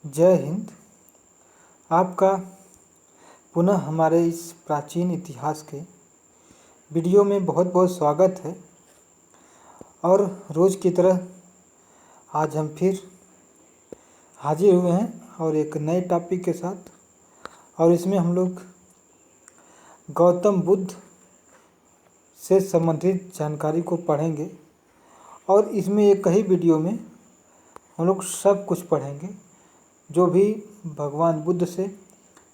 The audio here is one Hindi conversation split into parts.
जय हिंद। आपका पुनः हमारे इस प्राचीन इतिहास के वीडियो में बहुत बहुत स्वागत है। और रोज़ की तरह आज हम फिर हाजिर हुए हैं और एक नए टॉपिक के साथ। और इसमें हम लोग गौतम बुद्ध से संबंधित जानकारी को पढ़ेंगे और इसमें एक ही वीडियो में हम लोग सब कुछ पढ़ेंगे जो भी भगवान बुद्ध से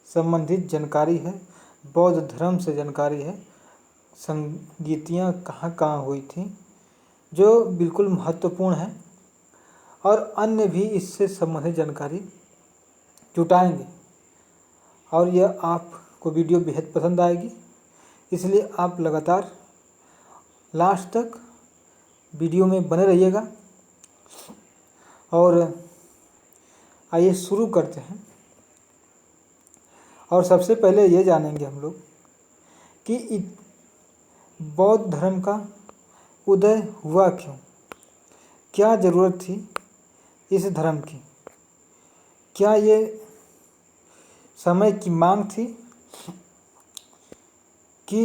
संबंधित जानकारी है, बौद्ध धर्म से जानकारी है, संगीतियाँ कहाँ कहाँ हुई थी जो बिल्कुल महत्वपूर्ण है, और अन्य भी इससे संबंधित जानकारी जुटाएंगे। और यह आपको वीडियो बेहद पसंद आएगी, इसलिए आप लगातार लास्ट तक वीडियो में बने रहिएगा। और आइए शुरू करते हैं। और सबसे पहले ये जानेंगे हम लोग कि बौद्ध धर्म का उदय हुआ क्यों, क्या ज़रूरत थी इस धर्म की, क्या ये समय की मांग थी कि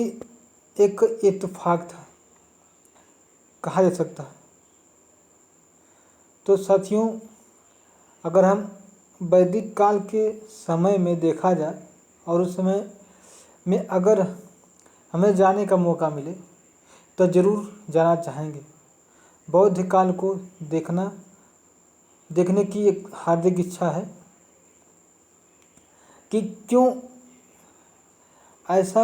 एक इत्तेफाक था, कहा जा सकता है। तो साथियों, अगर हम वैदिक काल के समय में देखा जाए और उस समय में अगर हमें जाने का मौका मिले तो ज़रूर जाना चाहेंगे। बौद्ध काल को देखने की एक हार्दिक इच्छा है कि क्यों ऐसा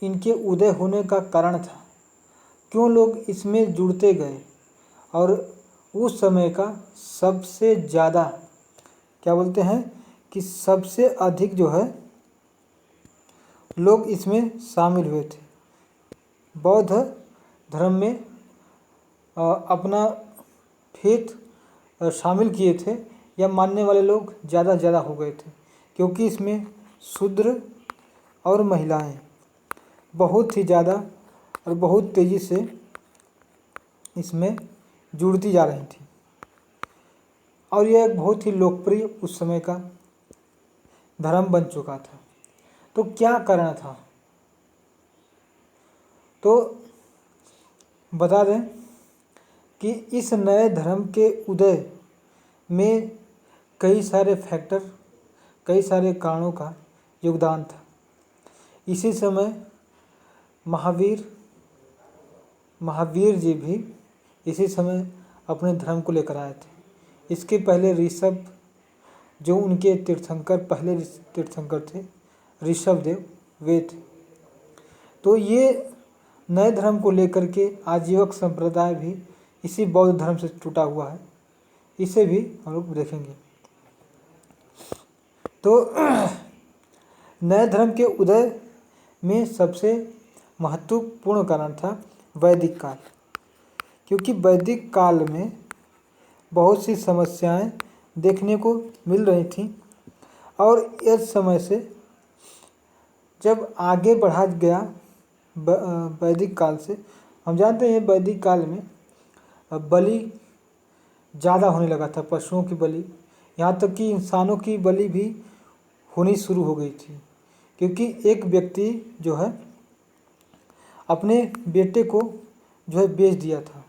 इनके उदय होने का कारण था, क्यों लोग इसमें जुड़ते गए। और उस समय का सबसे ज़्यादा क्या बोलते हैं कि सबसे अधिक जो है लोग इसमें शामिल हुए थे, बौद्ध धर्म में अपना फेथ शामिल किए थे, या मानने वाले लोग ज़्यादा हो गए थे, क्योंकि इसमें शूद्र और महिलाएं बहुत ही ज़्यादा और बहुत तेज़ी से इसमें जुड़ती जा रही थी। और यह एक बहुत ही लोकप्रिय उस समय का धर्म बन चुका था। तो क्या कारण था, तो बता दें कि इस नए धर्म के उदय में कई सारे फैक्टर, कई सारे कारणों का योगदान था। इसी समय महावीर जी भी इसी समय अपने धर्म को लेकर आए थे। इसके पहले ऋषभ, जो उनके पहले तीर्थंकर थे, ऋषभदेव, वे थे। तो ये नए धर्म को लेकर के आजीवक संप्रदाय भी इसी बौद्ध धर्म से टूटा हुआ है, इसे भी हम लोग देखेंगे। तो नए धर्म के उदय में सबसे महत्वपूर्ण कारण था वैदिक काल, क्योंकि वैदिक काल में बहुत सी समस्याएं देखने को मिल रही थीं। और इस समय से जब आगे बढ़ा गया वैदिक काल से, हम जानते हैं वैदिक काल में बलि ज़्यादा होने लगा था, पशुओं की बलि, यहाँ तक कि इंसानों की बलि भी होनी शुरू हो गई थी। क्योंकि एक व्यक्ति जो है अपने बेटे को जो है बेच दिया था।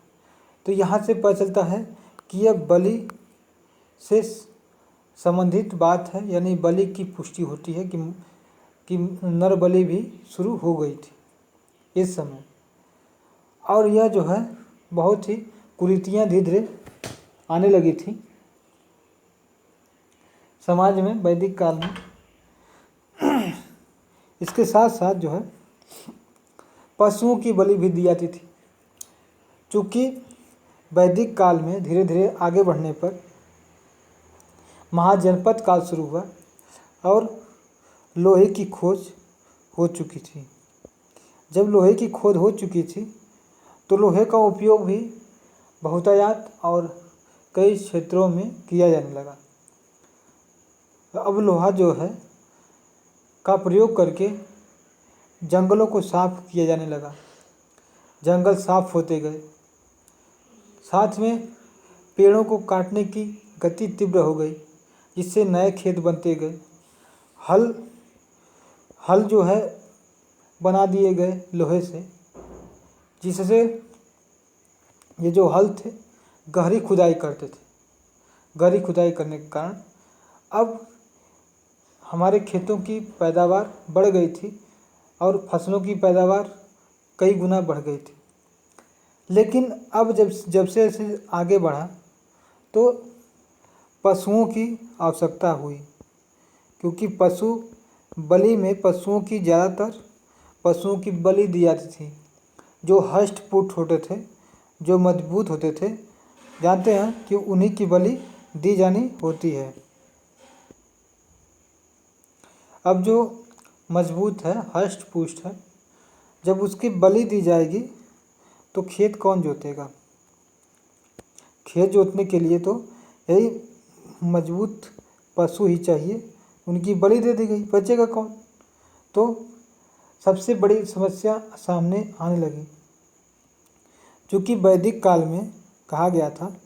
तो यहाँ से पता चलता है कि यह बलि से संबंधित बात है, यानी बलि की पुष्टि होती है कि नर बलि भी शुरू हो गई थी इस समय। और यह जो है बहुत ही कुरीतियाँ धीरे धीरे आने लगी थी समाज में वैदिक काल में। इसके साथ साथ जो है पशुओं की बलि भी दी जाती थी। चूँकि वैदिक काल में धीरे धीरे आगे बढ़ने पर महाजनपद काल शुरू हुआ और लोहे की खोज हो चुकी थी। जब लोहे की खोज हो चुकी थी तो लोहे का उपयोग भी बहुतायत और कई क्षेत्रों में किया जाने लगा। अब लोहा जो है का प्रयोग करके जंगलों को साफ किया जाने लगा, जंगल साफ होते गए, साथ में पेड़ों को काटने की गति तीव्र हो गई, जिससे नए खेत बनते गए। हल हल जो है बना दिए गए लोहे से, जिससे ये जो हल थे गहरी खुदाई करते थे। गहरी खुदाई करने के कारण अब हमारे खेतों की पैदावार बढ़ गई थी और फसलों की पैदावार कई गुना बढ़ गई थी। लेकिन अब जब जब से ऐसे आगे बढ़ा तो पशुओं की आवश्यकता हुई, क्योंकि पशु बलि में पशुओं की ज़्यादातर पशुओं की बलि दी जाती थी, जो हष्ट पुष्ट होते थे, जो मजबूत होते थे। जानते हैं कि उन्हीं की बलि दी जानी होती है। अब जो मजबूत है, हष्ट पुष्ट है, जब उसकी बलि दी जाएगी तो खेत कौन जोतेगा? खेत जोतने के लिए तो यही मजबूत पशु ही चाहिए। उनकी बलि दे दी गई, बचेगा कौन? तो सबसे बड़ी समस्या सामने आने लगी। चूँकि वैदिक काल में कहा गया था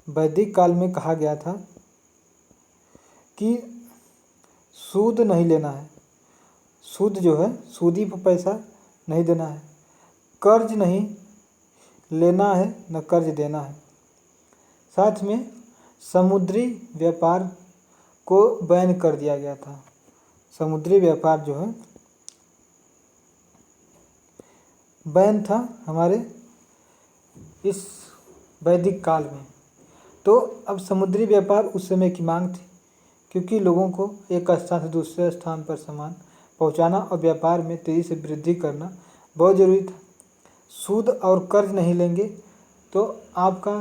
वैदिक काल में कहा गया था कि सूद नहीं लेना है। सूद जो है, सूदी पर पैसा नहीं देना है। कर्ज नहीं लेना है, न कर्ज देना है। साथ में समुद्री व्यापार को बैन कर दिया गया था। समुद्री व्यापार जो है बैन था हमारे इस वैदिक काल में। तो अब समुद्री व्यापार उस समय की मांग थी, क्योंकि लोगों को एक स्थान से दूसरे स्थान पर सामान पहुंचाना और व्यापार में तेज़ी से वृद्धि करना बहुत ज़रूरी था। सूद और कर्ज नहीं लेंगे तो आपका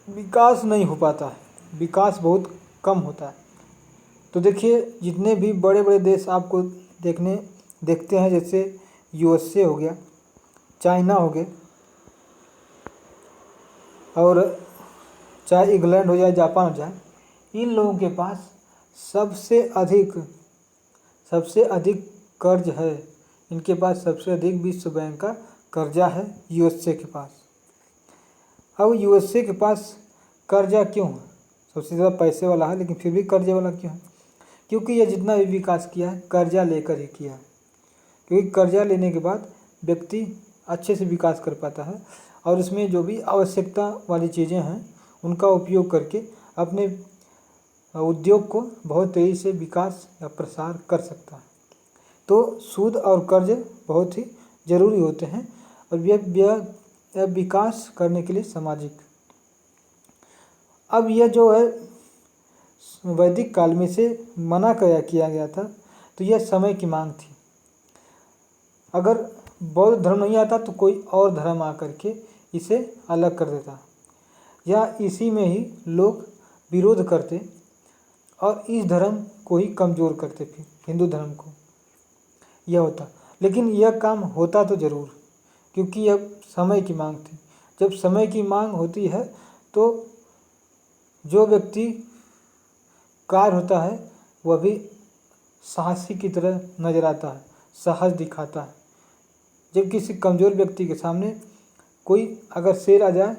विकास नहीं हो पाता है, विकास बहुत कम होता है। तो देखिए, जितने भी बड़े बड़े देश आपको देखते हैं, जैसे यूएसए हो गया, चाइना हो गए, और चाहे इंग्लैंड हो जाए, जापान हो जाए, इन लोगों के पास सबसे अधिक कर्ज है। इनके पास सबसे अधिक विश्व बैंक का कर्जा है यूएसए के पास। अब यूएसए के पास कर्जा क्यों है? सबसे ज़्यादा पैसे वाला है, लेकिन फिर भी कर्जे वाला क्यों है? क्योंकि यह जितना भी विकास किया है कर्जा लेकर ही किया है। क्योंकि कर्जा लेने के बाद व्यक्ति अच्छे से विकास कर पाता है और इसमें जो भी आवश्यकता वाली चीज़ें हैं उनका उपयोग करके अपने उद्योग को बहुत तेज़ी से विकास या प्रसार कर सकता है। तो सूद और कर्ज बहुत ही ज़रूरी होते हैं, और यह विकास करने के लिए सामाजिक। अब यह जो है वैदिक काल में से मना किया गया था, तो यह समय की मांग थी। अगर बौद्ध धर्म नहीं आता तो कोई और धर्म आकर के इसे अलग कर देता, या इसी में ही लोग विरोध करते और इस धर्म को ही कमज़ोर करते, फिर हिंदू धर्म को। यह होता, लेकिन यह काम होता तो ज़रूर, क्योंकि यह समय की मांग थी। जब समय की मांग होती है तो जो व्यक्ति कार्य होता है वह भी साहसी की तरह नजर आता है, साहस दिखाता है। जब किसी कमज़ोर व्यक्ति के सामने कोई अगर शेर आ जाए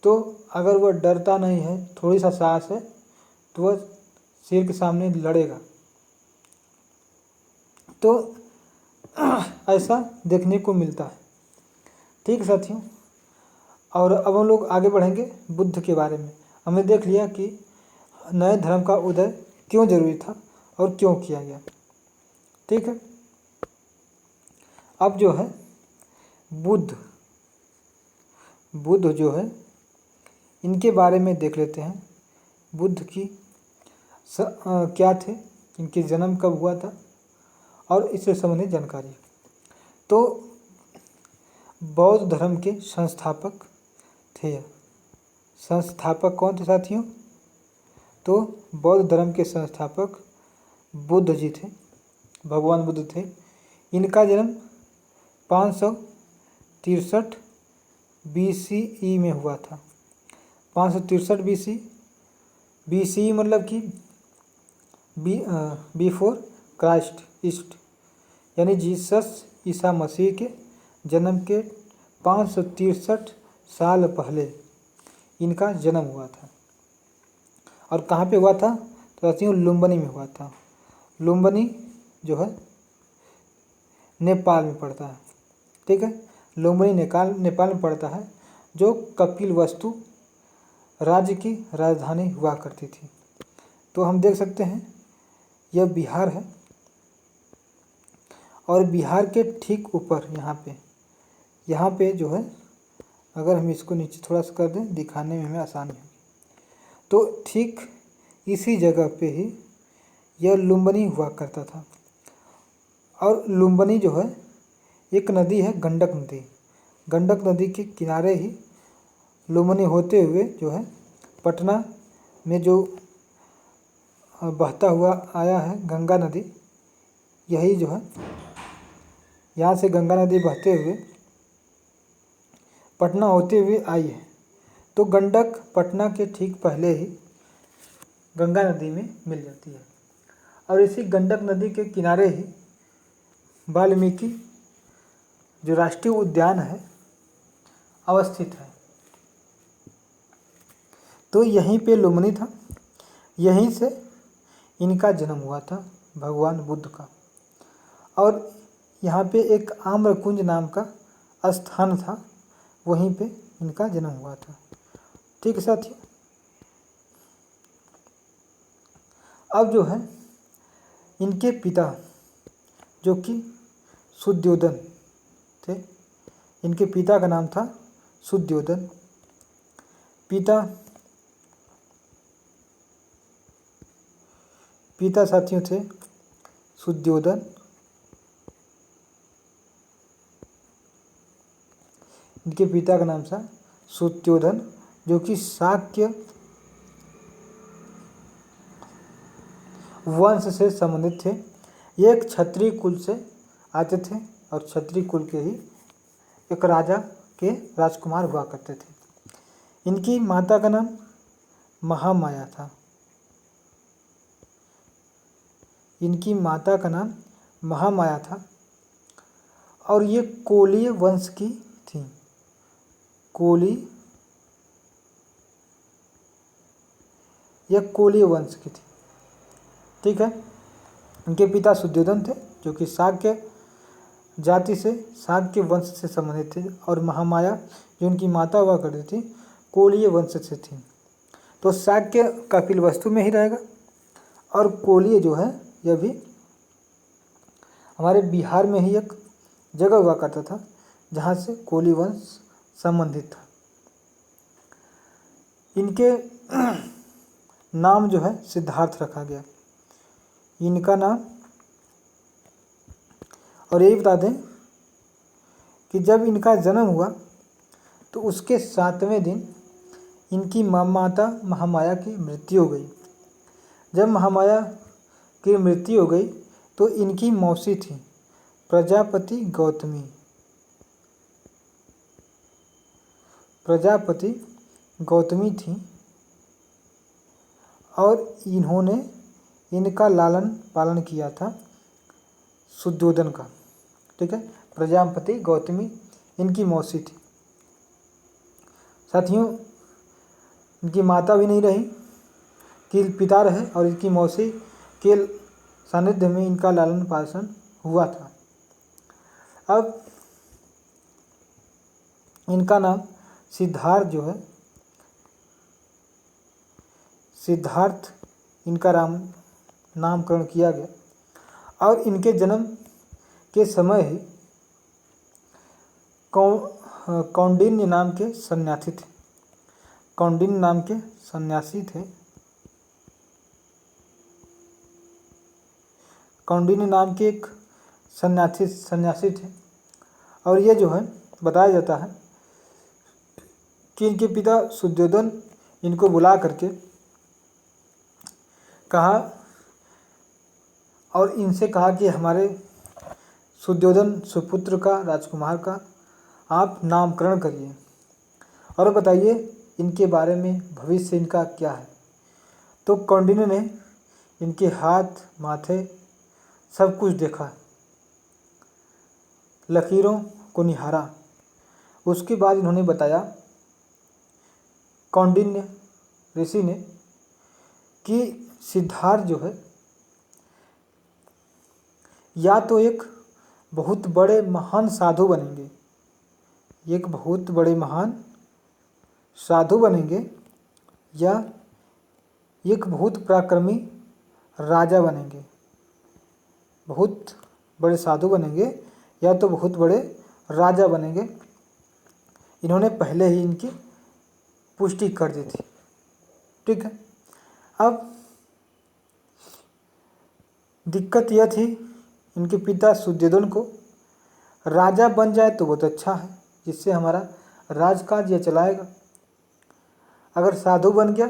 तो अगर वह डरता नहीं है, थोड़ी सा साहस है, तो वह शेर के सामने लड़ेगा। तो ऐसा देखने को मिलता है। ठीक साथियों, और अब हम लोग आगे बढ़ेंगे बुद्ध के बारे में। हमने देख लिया कि नए धर्म का उदय क्यों जरूरी था और क्यों किया गया। ठीक है, अब जो है बुद्ध जो है इनके बारे में देख लेते हैं। बुद्ध की क्या थे, इनके जन्म कब हुआ था और इससे संबंधित जानकारी। तो बौद्ध धर्म के संस्थापक थे। संस्थापक कौन थे साथियों? तो बौद्ध धर्म के संस्थापक बुद्ध जी थे, भगवान बुद्ध थे। इनका जन्म 563 BCE में हुआ था। 563 BCE मतलब कि बिफोर क्राइस्ट ईस्ट, यानी जीसस ईसा मसीह के जन्म के 563 साल पहले इनका जन्म हुआ था। और कहाँ पे हुआ था? तो साथियों लुम्बिनी में हुआ था। लुम्बिनी जो है नेपाल में पड़ता है। ठीक है, लुम्बिनी नेपाल में पड़ता है, जो कपिलवस्तु राज्य की राजधानी हुआ करती थी। तो हम देख सकते हैं यह बिहार है, और बिहार के ठीक ऊपर यहाँ पे जो है, अगर हम इसको नीचे थोड़ा सा कर दें दिखाने में हमें आसानी होगी, तो ठीक इसी जगह पे ही यह लुम्बिनी हुआ करता था। और लुम्बिनी जो है एक नदी है, गंडक नदी। गंडक नदी के किनारे ही लुम्बिनी होते हुए जो है पटना में जो बहता हुआ आया है गंगा नदी, यही जो है यहाँ से गंगा नदी बहते हुए पटना होते हुए आई है। तो गंडक पटना के ठीक पहले ही गंगा नदी में मिल जाती है, और इसी गंडक नदी के किनारे ही वाल्मीकि जो राष्ट्रीय उद्यान है अवस्थित है। तो यहीं पे लुम्बिनी था, यहीं से इनका जन्म हुआ था भगवान बुद्ध का। और यहाँ पे एक आम्रकुंज नाम का स्थान था, वहीं पे इनका जन्म हुआ था। ठीक है साथियों, अब जो है इनके पिता जो कि शुद्धोधन थे, इनके पिता का नाम था शुद्धोधन। पिता साथियों थे शुद्धोधन। इनके पिता का नाम था शुद्धोधन, जो कि शाक्य वंश से संबंधित थे। ये एक क्षत्रिय कुल से आते थे, और क्षत्रिय कुल के ही एक राजा के राजकुमार हुआ करते थे। इनकी माता का नाम महामाया था। इनकी माता का नाम महामाया था, और ये कोलीय वंश की थी। कोलीय वंश की थी। ठीक है, इनके पिता शुद्धोधन थे, जो कि शाक्य जाति से, शाक्य वंश से संबंधित थे, और महामाया जो उनकी माता हुआ करती थी कोलीय वंश से थी। तो शाक्य कपिलवस्तु में ही रहेगा, और कोलीय जो है यह भी हमारे बिहार में ही एक जगह हुआ करता था, जहाँ से कोली वंश संबंधित था। इनके नाम जो है सिद्धार्थ रखा गया, इनका नाम। और यही बता दें कि जब इनका जन्म हुआ तो उसके 7वें दिन इनकी माता महामाया की मृत्यु हो गई। जब महामाया की मृत्यु हो गई तो इनकी मौसी थी प्रजापति गौतमी थी, और इन्होंने इनका लालन पालन किया था शुद्धोधन का। ठीक है, प्रजापति गौतमी इनकी मौसी थी। साथियों, इनकी माता भी नहीं रही कि पिता रहे, और इनकी मौसी के सानिध्य में इनका लालन पालन हुआ था। अब इनका नाम सिद्धार्थ जो है, सिद्धार्थ इनका नामकरण किया गया। और इनके जन्म के समय ही कौंडिन्य नाम के सन्यासी थे। कौंडिन्य नाम के सन्यासी थे। कौंडिन्य नाम के एक सन्यासी थे, और ये जो है बताया जाता है कि इनके पिता शुद्धोधन इनको बुला करके कहा, और इनसे कहा कि हमारे शुद्धोधन सुपुत्र का, राजकुमार का आप नामकरण करिए, और बताइए इनके बारे में भविष्य इनका क्या है। तो कौंडिन्य ने इनके हाथ, माथे सब कुछ देखा, लकीरों को निहारा। उसके बाद इन्होंने बताया कौंडिन्य ऋषि ने कि सिद्धार्थ जो है या तो एक बहुत बड़े महान साधु बनेंगे, एक बहुत बड़े महान साधु बनेंगे, या एक बहुत पराक्रमी राजा बनेंगे। बहुत बड़े साधु बनेंगे या तो बहुत बड़े राजा बनेंगे। इन्होंने पहले ही इनकी पुष्टि कर दी थी। ठीक है, अब दिक्कत यह थी इनके पिता शुद्धोधन को, राजा बन जाए तो बहुत अच्छा है, जिससे हमारा राजकाज यह चलाएगा। अगर साधु बन गया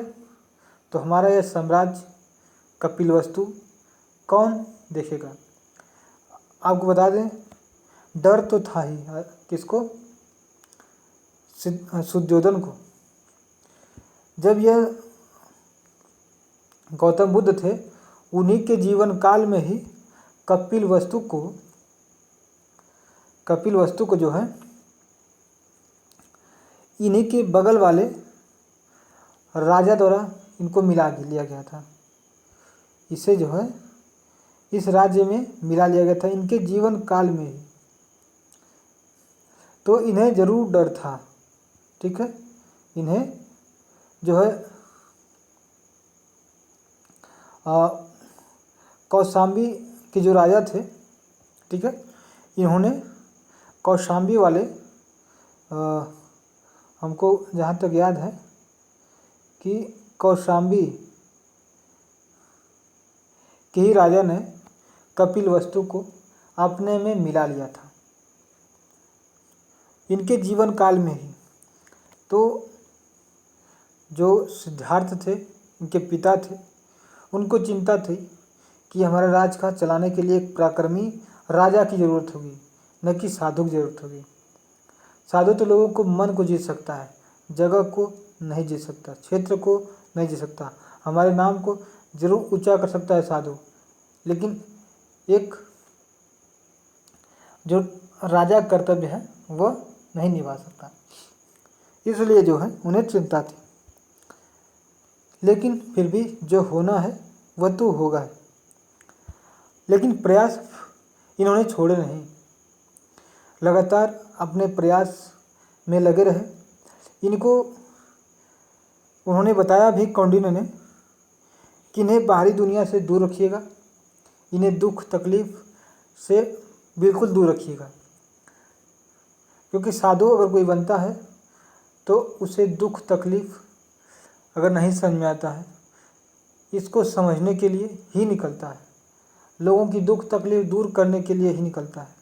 तो हमारा यह साम्राज्य कपिलवस्तु कौन देखेगा। आपको बता दें, डर तो था ही किसको, शुद्धोधन को। जब यह गौतम बुद्ध थे, उन्हीं के जीवन काल में ही कपिलवस्तु को जो है इन्हीं के बगल वाले राजा द्वारा इनको मिला लिया गया था। इसे जो है इस राज्य में मिला लिया गया था इनके जीवन काल में ही। तो इन्हें जरूर डर था। ठीक है, इन्हें जो है कौशाम्बी के जो राजा थे, ठीक है, इन्होंने कौशाम्बी वाले हमको जहाँ तक याद है कि कौशाम्बी के ही राजा ने कपिलवस्तु को अपने में मिला लिया था इनके जीवन काल में ही। तो जो सिद्धार्थ थे, इनके पिता थे, उनको चिंता थी कि हमारा राजकाज चलाने के लिए एक पराक्रमी राजा की ज़रूरत होगी, न कि साधु की ज़रूरत होगी। साधु तो लोगों को मन को जीत सकता है, जगह को नहीं जीत सकता, क्षेत्र को नहीं जीत सकता, हमारे नाम को जरूर ऊंचा कर सकता है साधु, लेकिन एक जो राजा कर्तव्य है वह नहीं निभा सकता। इसलिए जो है उन्हें चिंता थी, लेकिन फिर भी जो होना है वह तो होगा है। लेकिन प्रयास इन्होंने छोड़े नहीं, लगातार अपने प्रयास में लगे रहे। इनको उन्होंने बताया भी कौंडिन्य ने कि इन्हें बाहरी दुनिया से दूर रखिएगा, इन्हें दुख तकलीफ से बिल्कुल दूर रखिएगा, क्योंकि साधु अगर कोई बनता है तो उसे दुख तकलीफ अगर नहीं समझ में आता है, इसको समझने के लिए ही निकलता है, लोगों की दुख तकलीफ दूर करने के लिए ही निकलता है।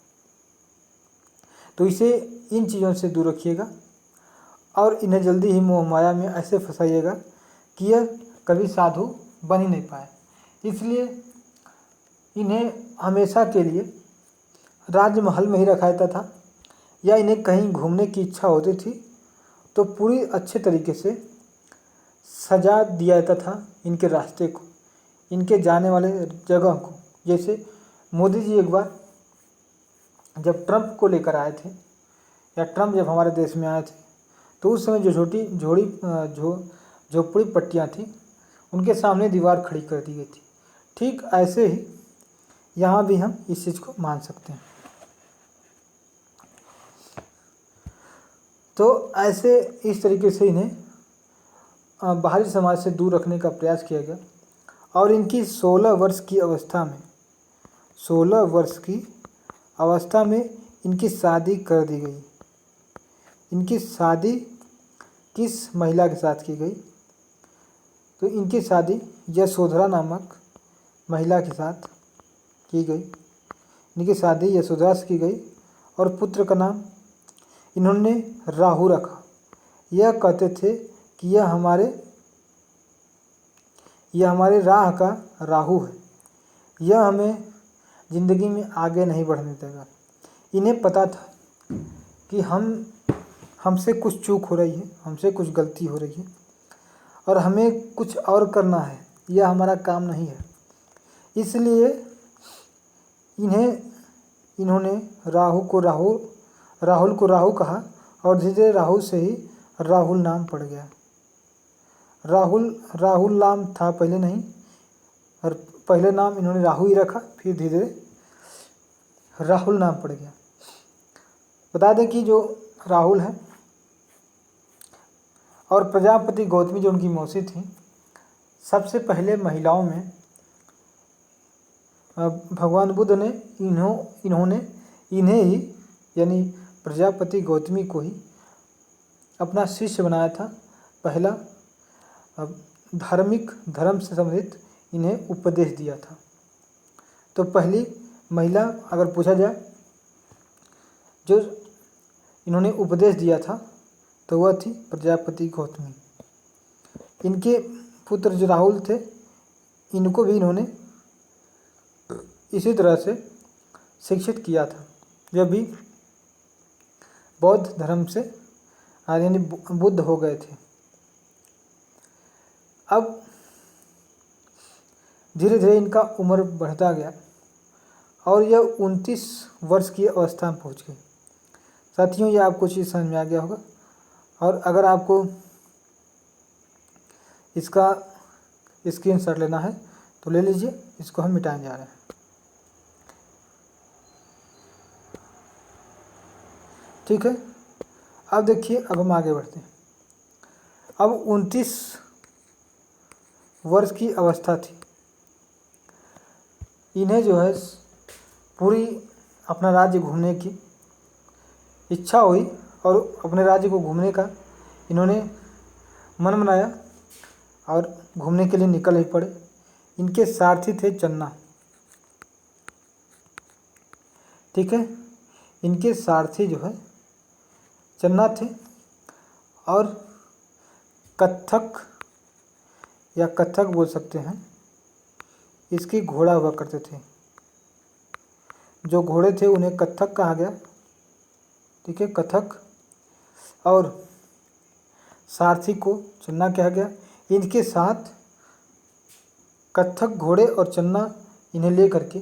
तो इसे इन चीज़ों से दूर रखिएगा और इन्हें जल्दी ही मोह माया में ऐसे फंसाइएगा कि यह कभी साधु बन ही नहीं पाए। इसलिए इन्हें हमेशा के लिए राजमहल में ही रखा जाता था, या इन्हें कहीं घूमने की इच्छा होती थी तो पूरी अच्छे तरीके से सजा दिया जाता था इनके रास्ते को, इनके जाने वाले जगह को। जैसे मोदी जी एक बार जब ट्रंप को लेकर आए थे, या ट्रंप जब हमारे देश में आए थे, तो उस समय जो छोटी झोपड़ी पट्टियाँ थी उनके सामने दीवार खड़ी कर दी गई थी। ठीक ऐसे ही यहाँ भी हम इस चीज़ को मान सकते हैं। तो ऐसे इस तरीके से इन्हें बाहरी समाज से दूर रखने का प्रयास किया गया और इनकी 16 वर्ष की अवस्था में इनकी शादी कर दी गई। इनकी शादी किस महिला के साथ की गई? तो इनकी शादी यशोधरा नामक महिला के साथ की गई। इनकी शादी यशोधरा से की गई और पुत्र का नाम इन्होंने राहु रखा। यह कहते थे कि यह हमारे राह का राहु है, यह हमें ज़िंदगी में आगे नहीं बढ़ने देगा। इन्हें पता था कि हमसे कुछ चूक हो रही है, हमसे कुछ गलती हो रही है और हमें कुछ और करना है, यह हमारा काम नहीं है। इसलिए इन्होंने राहुल को राहु कहा और धीरे धीरे राहु से ही राहुल नाम पड़ गया। राहुल नाम था पहले नहीं, और पहले नाम इन्होंने राहु ही रखा, फिर धीरे धीरे राहुल नाम पड़ गया। बता दें कि जो राहुल है और प्रजापति गौतमी जो उनकी मौसी थी, सबसे पहले महिलाओं में भगवान बुद्ध ने इन्होंने इन्हें ही यानी प्रजापति गौतमी को ही अपना शिष्य बनाया था। पहला धार्मिक धर्म से संबंधित इन्हें उपदेश दिया था। तो पहली महिला अगर पूछा जाए जो इन्होंने उपदेश दिया था तो वह थी प्रजापति गौतमी। इनके पुत्र जो राहुल थे, इनको भी इन्होंने इसी तरह से शिक्षित किया था, जब भी बौद्ध धर्म से यानी बुद्ध हो गए थे। अब धीरे धीरे इनका उम्र बढ़ता गया और यह 29 वर्ष की अवस्था में पहुंच गए। साथियों, यह आपको चीज़ समझ में आ गया होगा, और अगर आपको इसका स्क्रीनशॉट लेना है तो ले लीजिए। इसको हम मिटाने जा रहे हैं। ठीक है, अब देखिए, अब हम आगे बढ़ते हैं। अब 29 वर्ष की अवस्था थी। इन्हें जो है पूरी अपना राज्य घूमने की इच्छा हुई और अपने राज्य को घूमने का इन्होंने मन बनाया और घूमने के लिए निकल ही पड़े। इनके सारथी थे चन्ना। ठीक है, इनके सारथी जो है चन्ना थे, और कत्थक या कत्थक बोल सकते हैं, इसकी घोड़ा हुआ करते थे। जो घोड़े थे उन्हें कत्थक कहा गया। ठीक है, कत्थक, और सारथी को चन्ना कहा गया। इनके साथ कत्थक, घोड़े और चन्ना इन्हें ले करके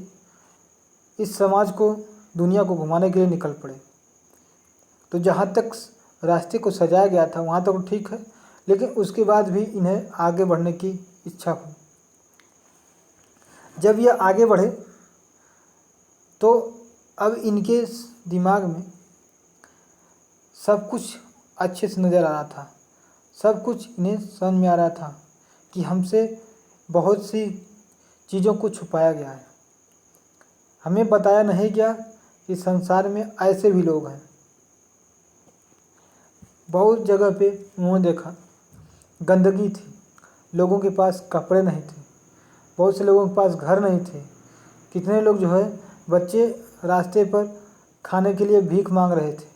इस समाज को, दुनिया को घुमाने के लिए निकल पड़े। तो जहाँ तक रास्ते को सजाया गया था वहाँ तक तो ठीक है, लेकिन उसके बाद भी इन्हें आगे बढ़ने की इच्छा हुई। जब यह आगे बढ़े तो अब इनके दिमाग में सब कुछ अच्छे से नज़र आ रहा था। सब कुछ इन्हें समझ में आ रहा था कि हमसे बहुत सी चीज़ों को छुपाया गया है, हमें बताया नहीं गया कि संसार में ऐसे भी लोग हैं। बहुत जगह पे उन्होंने देखा गंदगी थी, लोगों के पास कपड़े नहीं थे, बहुत से लोगों के पास घर नहीं थे। कितने लोग जो है बच्चे रास्ते पर खाने के लिए भीख मांग रहे थे।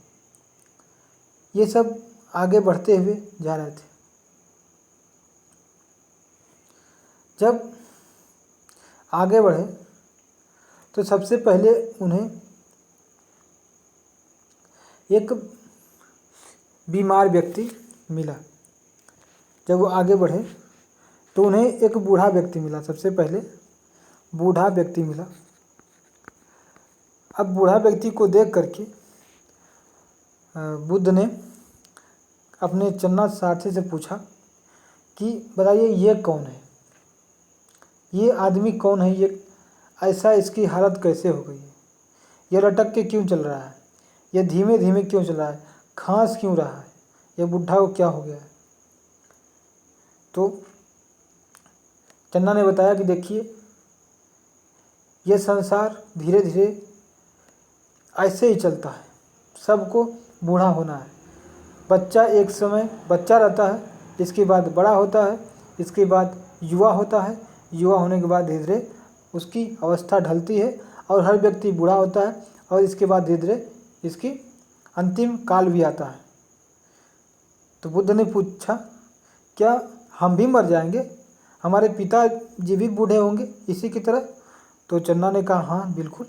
ये सब आगे बढ़ते हुए जा रहे थे। जब आगे बढ़े तो सबसे पहले उन्हें एक बीमार व्यक्ति मिला। जब वो आगे बढ़े तो उन्हें एक बूढ़ा व्यक्ति मिला। सबसे पहले बूढ़ा व्यक्ति मिला। अब बूढ़ा व्यक्ति को देख करके बुद्ध ने अपने चन्ना सारथी से पूछा कि बताइए ये कौन है, ये आदमी कौन है, ये ऐसा इसकी हालत कैसे हो गई है, ये लटक के क्यों चल रहा है, ये धीमे धीमे क्यों चल रहा है, खांस क्यों रहा है, ये बुढ़ा को क्या हो गया है। तो चन्ना ने बताया कि देखिए, ये संसार धीरे धीरे ऐसे ही चलता है, सबको बूढ़ा होना है। बच्चा एक समय बच्चा रहता है, इसके बाद बड़ा होता है, इसके बाद युवा होता है, युवा होने के बाद धीरे धीरे उसकी अवस्था ढलती है और हर व्यक्ति बूढ़ा होता है, और इसके बाद धीरे धीरे इसकी अंतिम काल भी आता है। तो बुद्ध ने पूछा, क्या हम भी मर जाएंगे, हमारे पिताजी भी बूढ़े होंगे इसी की तरह? तो चन्ना ने कहा, हाँ बिल्कुल,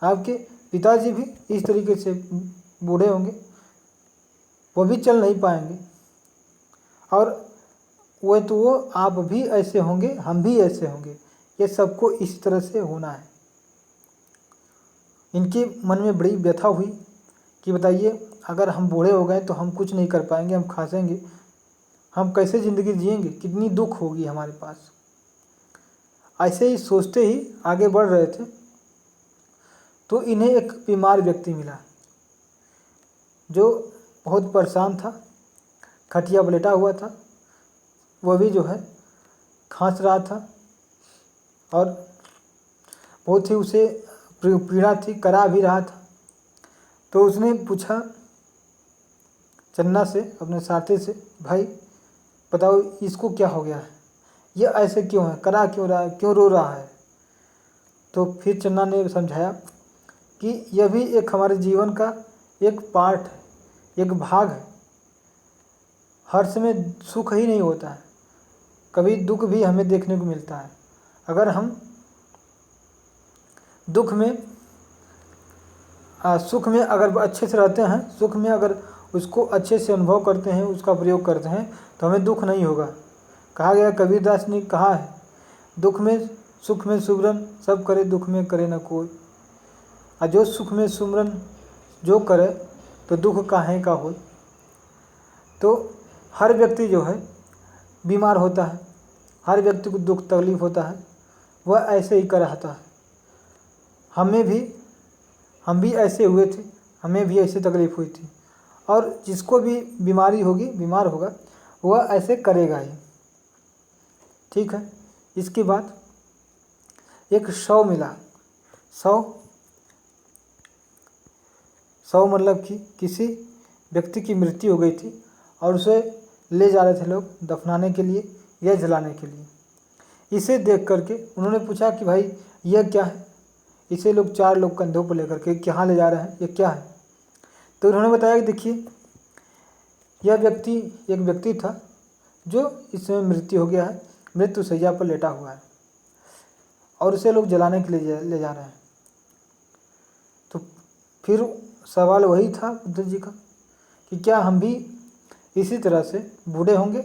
आपके पिताजी भी इस तरीके से बूढ़े होंगे, वो भी चल नहीं पाएंगे, और वो आप भी ऐसे होंगे, हम भी ऐसे होंगे, ये सबको इस तरह से होना है। इनके मन में बड़ी व्यथा हुई कि बताइए, अगर हम बूढ़े हो गए तो हम कुछ नहीं कर पाएंगे, हम खासेंगे, हम कैसे ज़िंदगी जिएंगे, कितनी दुख होगी हमारे पास। ऐसे ही सोचते ही आगे बढ़ रहे थे तो इन्हें एक बीमार व्यक्ति मिला जो बहुत परेशान था, खटिया पर लेटा हुआ था। वह भी जो है खांस रहा था और बहुत ही उसे पीड़ा थी, करा भी रहा था। तो उसने पूछा चन्ना से, अपने साथी से, भाई बताओ इसको क्या हो गया है, ये ऐसे क्यों है, करा क्यों रहा है, क्यों रो रहा है। तो फिर चन्ना ने समझाया कि यह भी एक हमारे जीवन का एक पार्ट है, एक भाग है। हर समय सुख ही नहीं होता है, कभी दुख भी हमें देखने को मिलता है। अगर हम दुख में सुख में अगर अच्छे से रहते हैं, सुख में अगर उसको अच्छे से अनुभव करते हैं, उसका प्रयोग करते हैं, तो हमें दुख नहीं होगा। कहा गया, कबीरदास ने कहा है, दुख में सुख में सुमरन सब करे, दुख में करे न कोई। और जो सुख में सुमरन जो करे तो दुख काहे का हो। तो हर व्यक्ति जो है बीमार होता है, हर व्यक्ति को दुख तकलीफ होता है, वह ऐसे ही कर रहता है। हम भी ऐसे हुए थे, हमें भी ऐसे तकलीफ हुई थी। और जिसको भी बीमारी होगी, बीमार होगा, वह ऐसे करेगा ही। ठीक है। इसके बाद एक शव मिला। शव मतलब कि किसी व्यक्ति की मृत्यु हो गई थी और उसे ले जा रहे थे लोग दफनाने के लिए या जलाने के लिए। इसे देख करके उन्होंने पूछा कि भाई यह क्या है। इसे लोग 4 लोग कंधों पर लेकर के कहाँ ले जा रहे हैं, ये क्या है। तो उन्होंने बताया कि देखिए, यह एक व्यक्ति था जो इस समय मृत्यु हो गया है, मृत्यु शैया पर लेटा हुआ है और उसे लोग जलाने के लिए ले जा रहे हैं। तो फिर सवाल वही था बुद्ध जी का कि क्या हम भी इसी तरह से बूढ़े होंगे,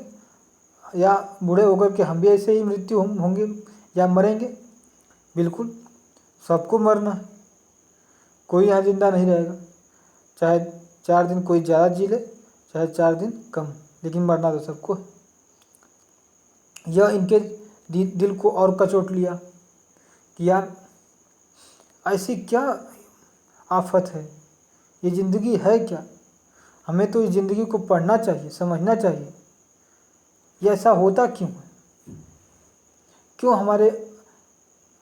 या बूढ़े होकर के हम भी ऐसे ही मृत्यु होंगे या मरेंगे। बिल्कुल, सबको मरना है, कोई यहाँ जिंदा नहीं रहेगा। चाहे 4 दिन कोई ज़्यादा जी ले, चाहे 4 दिन कम, लेकिन मरना तो सबको है। यह इनके दिल को और कचोट लिया कि यार ऐसी क्या आफत है, ये ज़िंदगी है क्या। हमें तो इस ज़िंदगी को पढ़ना चाहिए, समझना चाहिए, ये ऐसा होता क्यों है, क्यों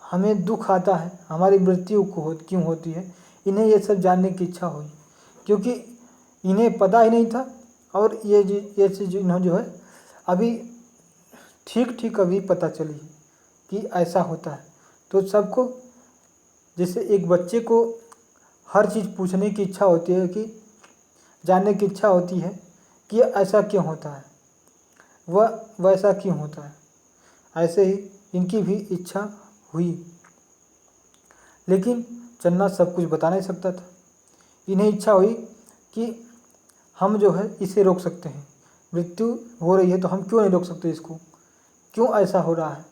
हमें दुख आता है, हमारी मृत्यु क्यों होती है। इन्हें ये सब जानने की इच्छा हुई, क्योंकि इन्हें पता ही नहीं था। और ये चीज़ इन्होंने जो है अभी ठीक अभी पता चली है कि ऐसा होता है। तो सबको, जैसे एक बच्चे को हर चीज़ पूछने की इच्छा होती है, कि जानने की इच्छा होती है कि ऐसा क्यों होता है, वह वैसा क्यों होता है, ऐसे ही इनकी भी इच्छा हुई। लेकिन चन्ना सब कुछ बता नहीं सकता था। इन्हें इच्छा हुई कि हम जो है इसे रोक सकते हैं, मृत्यु हो रही है तो हम क्यों नहीं रोक सकते इसको, क्यों ऐसा हो रहा है।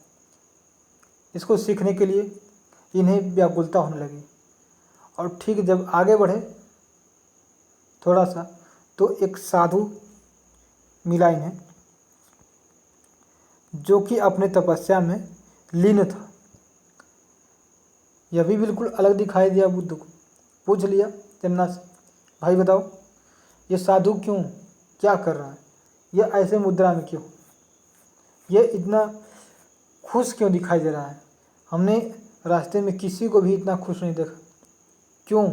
इसको सीखने के लिए इन्हें व्याकुलता होने लगी। और ठीक जब आगे बढ़े थोड़ा सा, तो एक साधु मिला इन्हें, जो कि अपने तपस्या में लीन था। यह भी बिल्कुल अलग दिखाई दिया बुद्ध को। पूछ लिया चन्ना से, भाई बताओ ये साधु क्या कर रहा है, यह ऐसे मुद्रा में क्यों, यह इतना खुश क्यों दिखाई दे रहा है। हमने रास्ते में किसी को भी इतना खुश नहीं देखा, क्यों।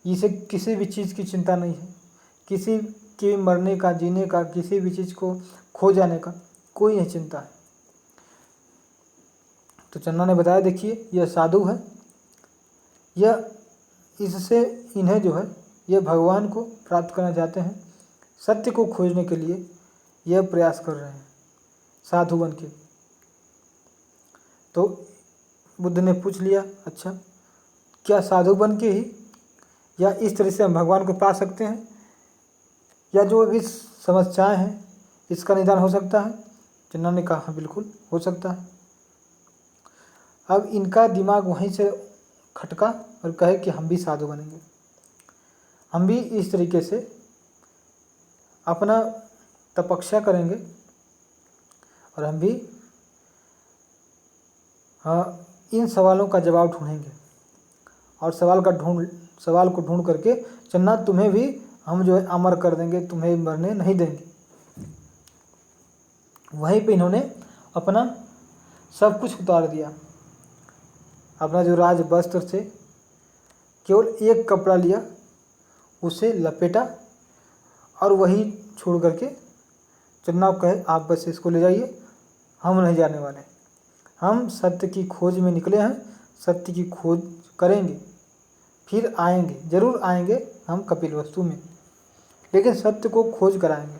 इसे किसी भी चीज़ की चिंता नहीं है, किसी के मरने का, जीने का, किसी भी चीज़ को खो जाने का कोई नहीं चिंता है। तो चन्ना ने बताया, देखिए यह साधु है, यह इससे इन्हें जो है यह भगवान को प्राप्त करना चाहते हैं, सत्य को खोजने के लिए यह प्रयास कर रहे हैं साधु बन के। तो बुद्ध ने पूछ लिया, अच्छा क्या साधु बन के ही या इस तरह से हम भगवान को पा सकते हैं, या जो भी समस्याएं हैं इसका निदान हो सकता है। चन्ना ने कहा, हाँ बिल्कुल हो सकता है। अब इनका दिमाग वहीं से खटका और कहे कि हम भी साधु बनेंगे, हम भी इस तरीके से अपना तपस्या करेंगे और हम भी इन सवालों का जवाब ढूंढेंगे और सवाल को ढूंढ करके चन्ना तुम्हें भी हम जो है अमर कर देंगे, तुम्हें मरने नहीं देंगे। वहीं पे इन्होंने अपना सब कुछ उतार दिया, अपना जो राज वस्त्र थे, केवल एक कपड़ा लिया, उसे लपेटा और वही छोड़ करके चन्ना को कहे आप बस इसको ले जाइए, हम नहीं जाने वाले, हम सत्य की खोज में निकले हैं, सत्य की खोज करेंगे, फिर आएंगे, जरूर आएंगे हम कपिलवस्तु में, लेकिन सत्य को खोज कराएंगे।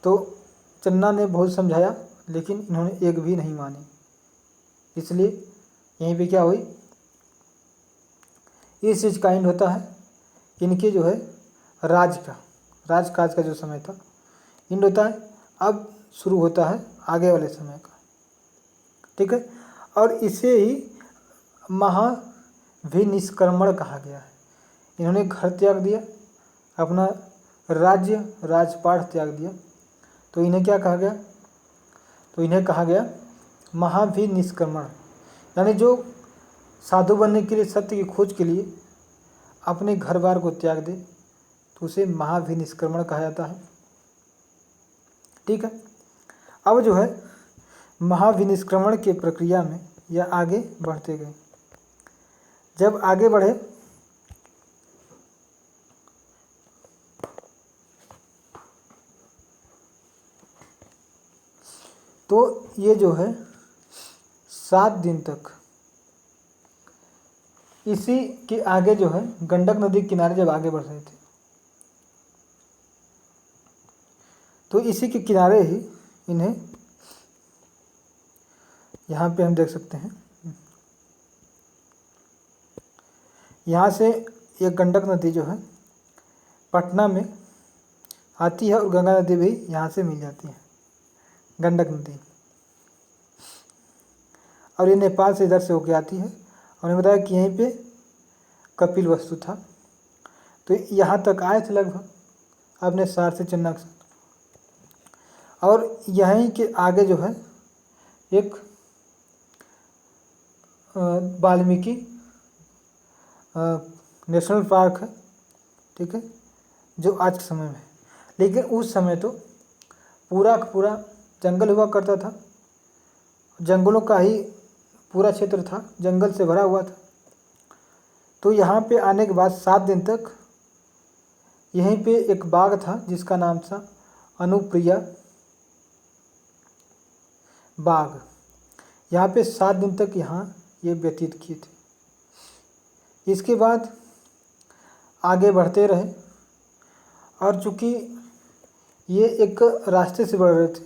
तो चन्ना ने बहुत समझाया लेकिन इन्होंने एक भी नहीं मानी। इसलिए यहीं पे क्या हुई, इस चीज़ का एंड होता है, इनके जो है राजकाज का जो समय था एंड होता है। अब शुरू होता है आगे वाले समय का, ठीक है। और इसे ही महाविनिष्क्रमण कहा गया है। इन्होंने घर त्याग दिया, अपना राजपाट त्याग दिया, तो इन्हें क्या कहा गया, तो इन्हें कहा गया महाविनिष्क्रमण। यानी जो साधु बनने के लिए, सत्य की खोज के लिए अपने घर बार को त्याग दे तो उसे महाविनिष्क्रमण कहा जाता है, ठीक है। अब जो है महाविनिष्क्रमण के प्रक्रिया में यह आगे बढ़ते गए। जब आगे बढ़े तो ये जो है 7 दिन तक इसी के आगे जो है गंडक नदी के किनारे जब आगे बढ़ रहे थे तो इसी के किनारे ही इन्हें, यहाँ पे हम देख सकते हैं, यहाँ से ये गंडक नदी जो है पटना में आती है और गंगा नदी भी यहाँ से मिल जाती है, गंडक नदी, और ये नेपाल से इधर से होके आती है। और मैंने बताया कि यहीं पे कपिलवस्तु था, तो यहाँ तक आए थे लगभग अपने सार से चन्ना के साथ। और यहीं के आगे जो है एक वाल्मीकि नेशनल पार्क है, ठीक है, जो आज के समय में है। लेकिन उस समय तो पूरा का पूरा जंगल हुआ करता था, जंगलों का ही पूरा क्षेत्र था, जंगल से भरा हुआ था। तो यहाँ पे आने के बाद 7 दिन तक यहीं पे एक बाग था जिसका नाम था अनुप्रिया बाग। यहाँ पे 7 दिन तक यहाँ ये व्यतीत किए थे। इसके बाद आगे बढ़ते रहे और चूँकि ये एक रास्ते से बढ़ रहे थे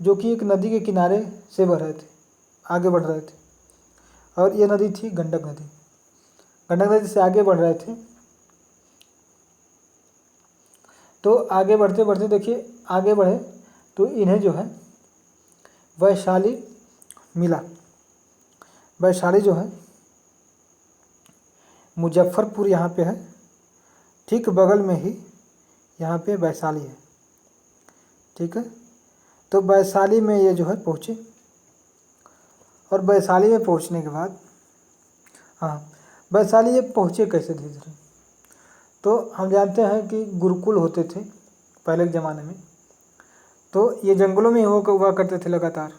जो कि एक नदी के किनारे से बढ़ रहे थे, आगे बढ़ रहे थे, और ये नदी थी गंडक नदी। गंडक नदी से आगे बढ़ रहे थे तो आगे बढ़ते बढ़ते देखिए आगे बढ़े तो इन्हें जो है वैशाली मिला। वैशाली जो है मुजफ्फरपुर यहाँ पे है, ठीक बगल में ही यहाँ पे वैशाली है, ठीक है। तो वैशाली में ये जो है पहुँचे और वैशाली में पहुँचने के बाद, हाँ, वैशाली ये पहुँचे कैसे धीरे धीरे, तो हम जानते हैं कि गुरुकुल होते थे पहले के ज़माने में, तो ये जंगलों में हुआ करते थे लगातार।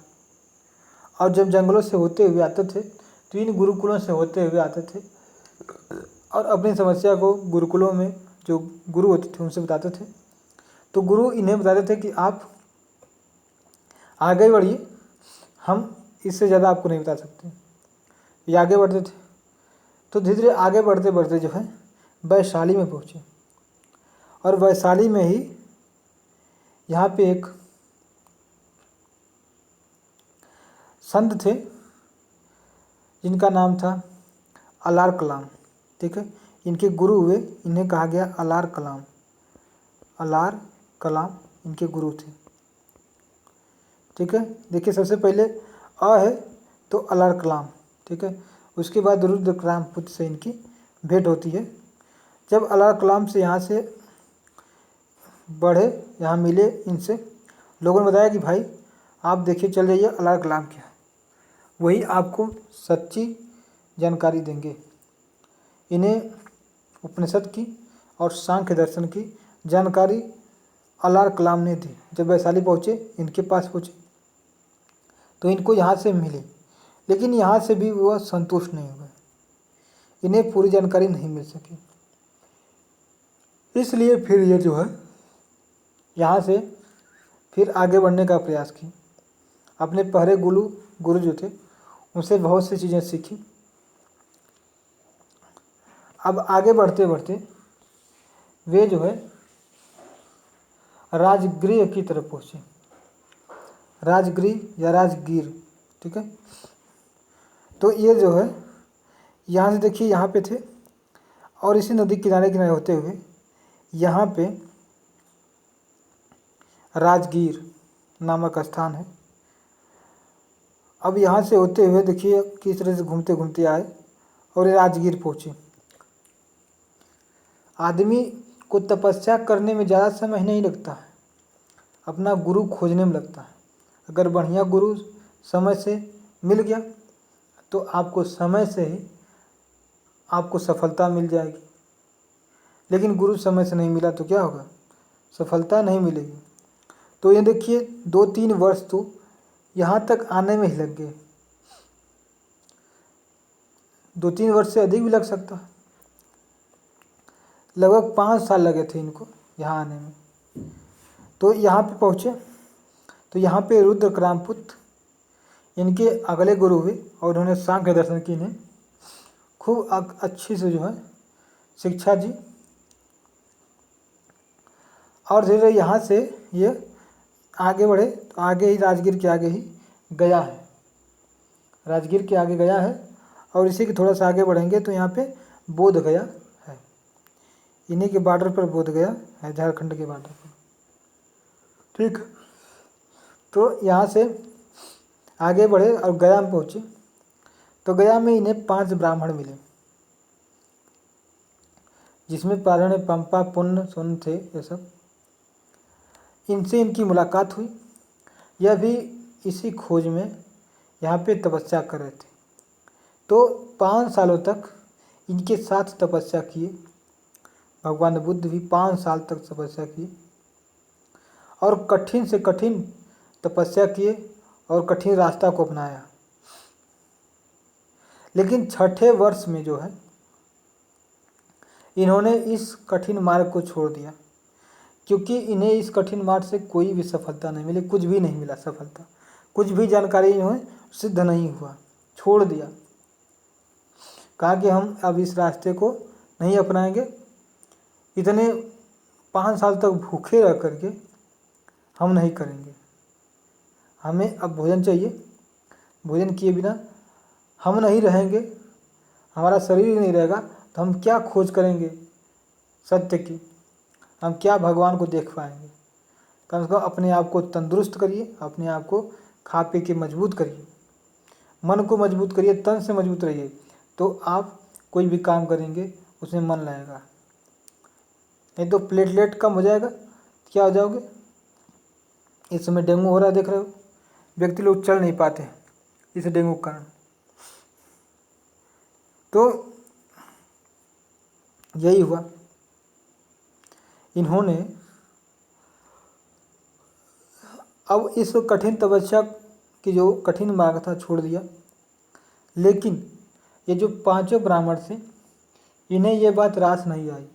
और जब जंगलों से होते हुए आते थे तो इन गुरुकुलों से होते हुए आते थे और अपनी समस्या को गुरुकुलों में जो गुरु होते थे उनसे बताते थे। तो गुरु इन्हें बताते थे कि आप आगे बढ़िए, हम इससे ज़्यादा आपको नहीं बता सकते। ये आगे बढ़ते थे तो धीरे धीरे आगे बढ़ते बढ़ते जो है वैशाली में पहुँचे और वैशाली में ही यहाँ पे एक संत थे जिनका नाम था अलार कलाम, ठीक है। इनके गुरु हुए, इन्हें कहा गया अलार कलाम। अलार कलाम इनके गुरु थे, ठीक है। देखिए सबसे पहले अ है तो अलार कलाम, ठीक है। उसके बाद रुद्रकाम पुत्र से इनकी भेंट होती है। जब अलार कलाम से यहाँ से बढ़े यहाँ मिले इनसे। लोगों ने बताया कि भाई आप देखिए चल जाइए अल्लाह कलाम क्या, वही आपको सच्ची जानकारी देंगे। इन्हें उपनिषद की और सांख्य दर्शन की जानकारी अल्लाह कलाम ने दी। जब वैशाली पहुँचे, इनके पास पहुँचे तो इनको यहाँ से मिली, लेकिन यहाँ से भी वह संतुष्ट नहीं हुए, इन्हें पूरी जानकारी नहीं मिल सकी। इसलिए फिर ये जो है यहाँ से फिर आगे बढ़ने का प्रयास की। अपने पहले गुरु जो थे उनसे बहुत सी चीज़ें सीखी। अब आगे बढ़ते बढ़ते वे जो है राजगृह की तरफ पहुँचे। राजगृह या राजगीर, ठीक है। तो ये जो है यहाँ से देखिए यहाँ पे थे, और इसी नदी किनारे किनारे होते हुए यहाँ पे राजगीर नामक स्थान है। अब यहाँ से होते हुए देखिए किस तरह से घूमते घूमते आए और ये राजगीर पहुँचे। आदमी को तपस्या करने में ज़्यादा समय नहीं लगता है, अपना गुरु खोजने में लगता है। अगर बढ़िया गुरु समय से मिल गया तो आपको समय से ही आपको सफलता मिल जाएगी, लेकिन गुरु समय से नहीं मिला तो क्या होगा, सफलता नहीं मिलेगी। तो ये देखिए 2-3 वर्ष तो यहाँ तक आने में ही लग गए, 2-3 वर्ष से अधिक भी लग सकता है। लगभग 5 साल लगे थे इनको यहाँ आने में। तो यहाँ पे पहुँचे तो यहाँ पे रुद्रक्रामपुत्र इनके अगले गुरु हुए और उन्होंने सांख्य दर्शन की इन्हें खूब अच्छी से जो है शिक्षा दी। और धीरे धीरे यहाँ से ये आगे बढ़े तो आगे ही राजगीर के आगे ही गया है, राजगीर के आगे गया है। और इसी के थोड़ा सा आगे बढ़ेंगे तो यहाँ पे बोध गया है, इन्हीं के बॉर्डर पर बोध गया है, झारखंड के बॉर्डर पर, ठीक। तो यहाँ से आगे बढ़े और गया में पहुँचे तो गया में इन्हें 5 ब्राह्मण मिले, जिसमें पारण पंपा पुण्य सोन थे ये सब। इनसे इनकी मुलाकात हुई। यह भी इसी खोज में यहाँ पे तपस्या कर रहे थे। तो 5 सालों तक इनके साथ तपस्या किए। भगवान बुद्ध भी 5 साल तक तपस्या किए और कठिन से कठिन तपस्या किए और कठिन रास्ता को अपनाया। लेकिन 6ठे वर्ष में जो है इन्होंने इस कठिन मार्ग को छोड़ दिया, क्योंकि इन्हें इस कठिन मार्ग से कोई भी सफलता नहीं मिली, कुछ भी नहीं मिला सफलता, कुछ भी जानकारी इन्हें सिद्ध नहीं हुआ, छोड़ दिया। कहा कि हम अब इस रास्ते को नहीं अपनाएंगे, इतने 5 साल तक भूखे रह करके हम नहीं करेंगे, हमें अब भोजन चाहिए, भोजन किए बिना हम नहीं रहेंगे, हमारा शरीर नहीं रहेगा तो हम क्या खोज करेंगे सत्य की, हम क्या भगवान को देख पाएंगे। कम से कम अपने आप को तंदुरुस्त करिए, अपने आप को खा पी के मजबूत करिए, मन को मजबूत करिए, तन से मजबूत रहिए, तो आप कोई भी काम करेंगे उसमें मन लगेगा। नहीं तो प्लेटलेट कम हो जाएगा, क्या हो जाओगे। इस समय डेंगू हो रहा है, देख रहे हो, व्यक्ति लोग चल नहीं पाते इस डेंगू के कारण। तो यही हुआ, इन्होंने अब इस कठिन तपस्या की जो कठिन मार्ग था छोड़ दिया। लेकिन ये जो 5 ब्राह्मण थे इन्हें ये बात रास नहीं आई।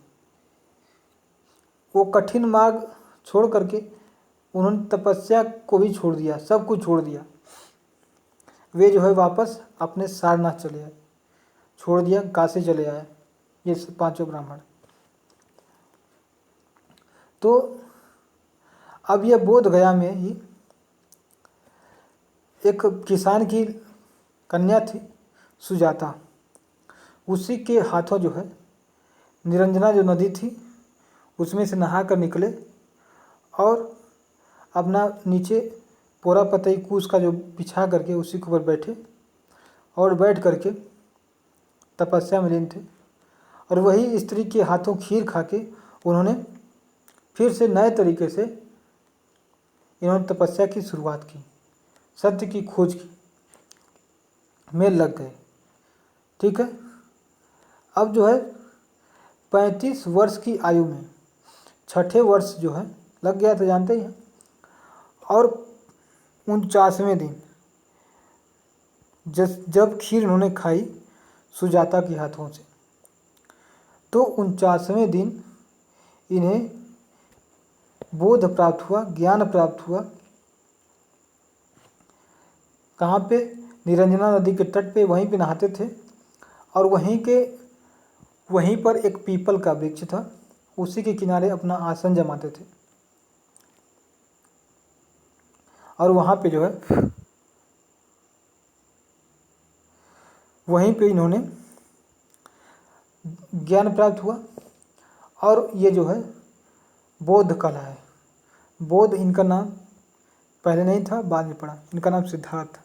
वो कठिन मार्ग छोड़ करके उन्होंने तपस्या को भी छोड़ दिया, सब कुछ छोड़ दिया। वे जो है वापस अपने सारनाथ चले आए, छोड़ दिया, काशी चले आए ये 5 ब्राह्मण। तो अब यह बोध गया में ही एक किसान की कन्या थी सुजाता, उसी के हाथों जो है निरंजना जो नदी थी उसमें से नहा कर निकले और अपना नीचे पोरा पतई कूस का जो बिछा करके उसी के ऊपर बैठे और बैठ करके तपस्या में लीन थे। और वही स्त्री के हाथों खीर खा के उन्होंने फिर से नए तरीके से इन्होंने तपस्या की शुरुआत की, सत्य की खोज की, में लग गए। ठीक है। अब जो है 35 वर्ष की आयु में छठे वर्ष जो है लग गया था, जानते ही हैं। और 49वें दिन जब खीर उन्होंने खाई सुजाता के हाथों से, तो 49वें दिन इन्हें बोध प्राप्त हुआ, ज्ञान प्राप्त हुआ। कहाँ पे? निरंजना नदी के तट पे, वहीं पे नहाते थे। और वहीं पर एक पीपल का वृक्ष था, उसी के किनारे अपना आसन जमाते थे। और वहाँ पे जो है वहीं पे इन्होंने ज्ञान प्राप्त हुआ। और ये जो है बोध कला है। बोध इनका नाम पहले नहीं था, बाद में पड़ा। इनका नाम सिद्धार्थ था।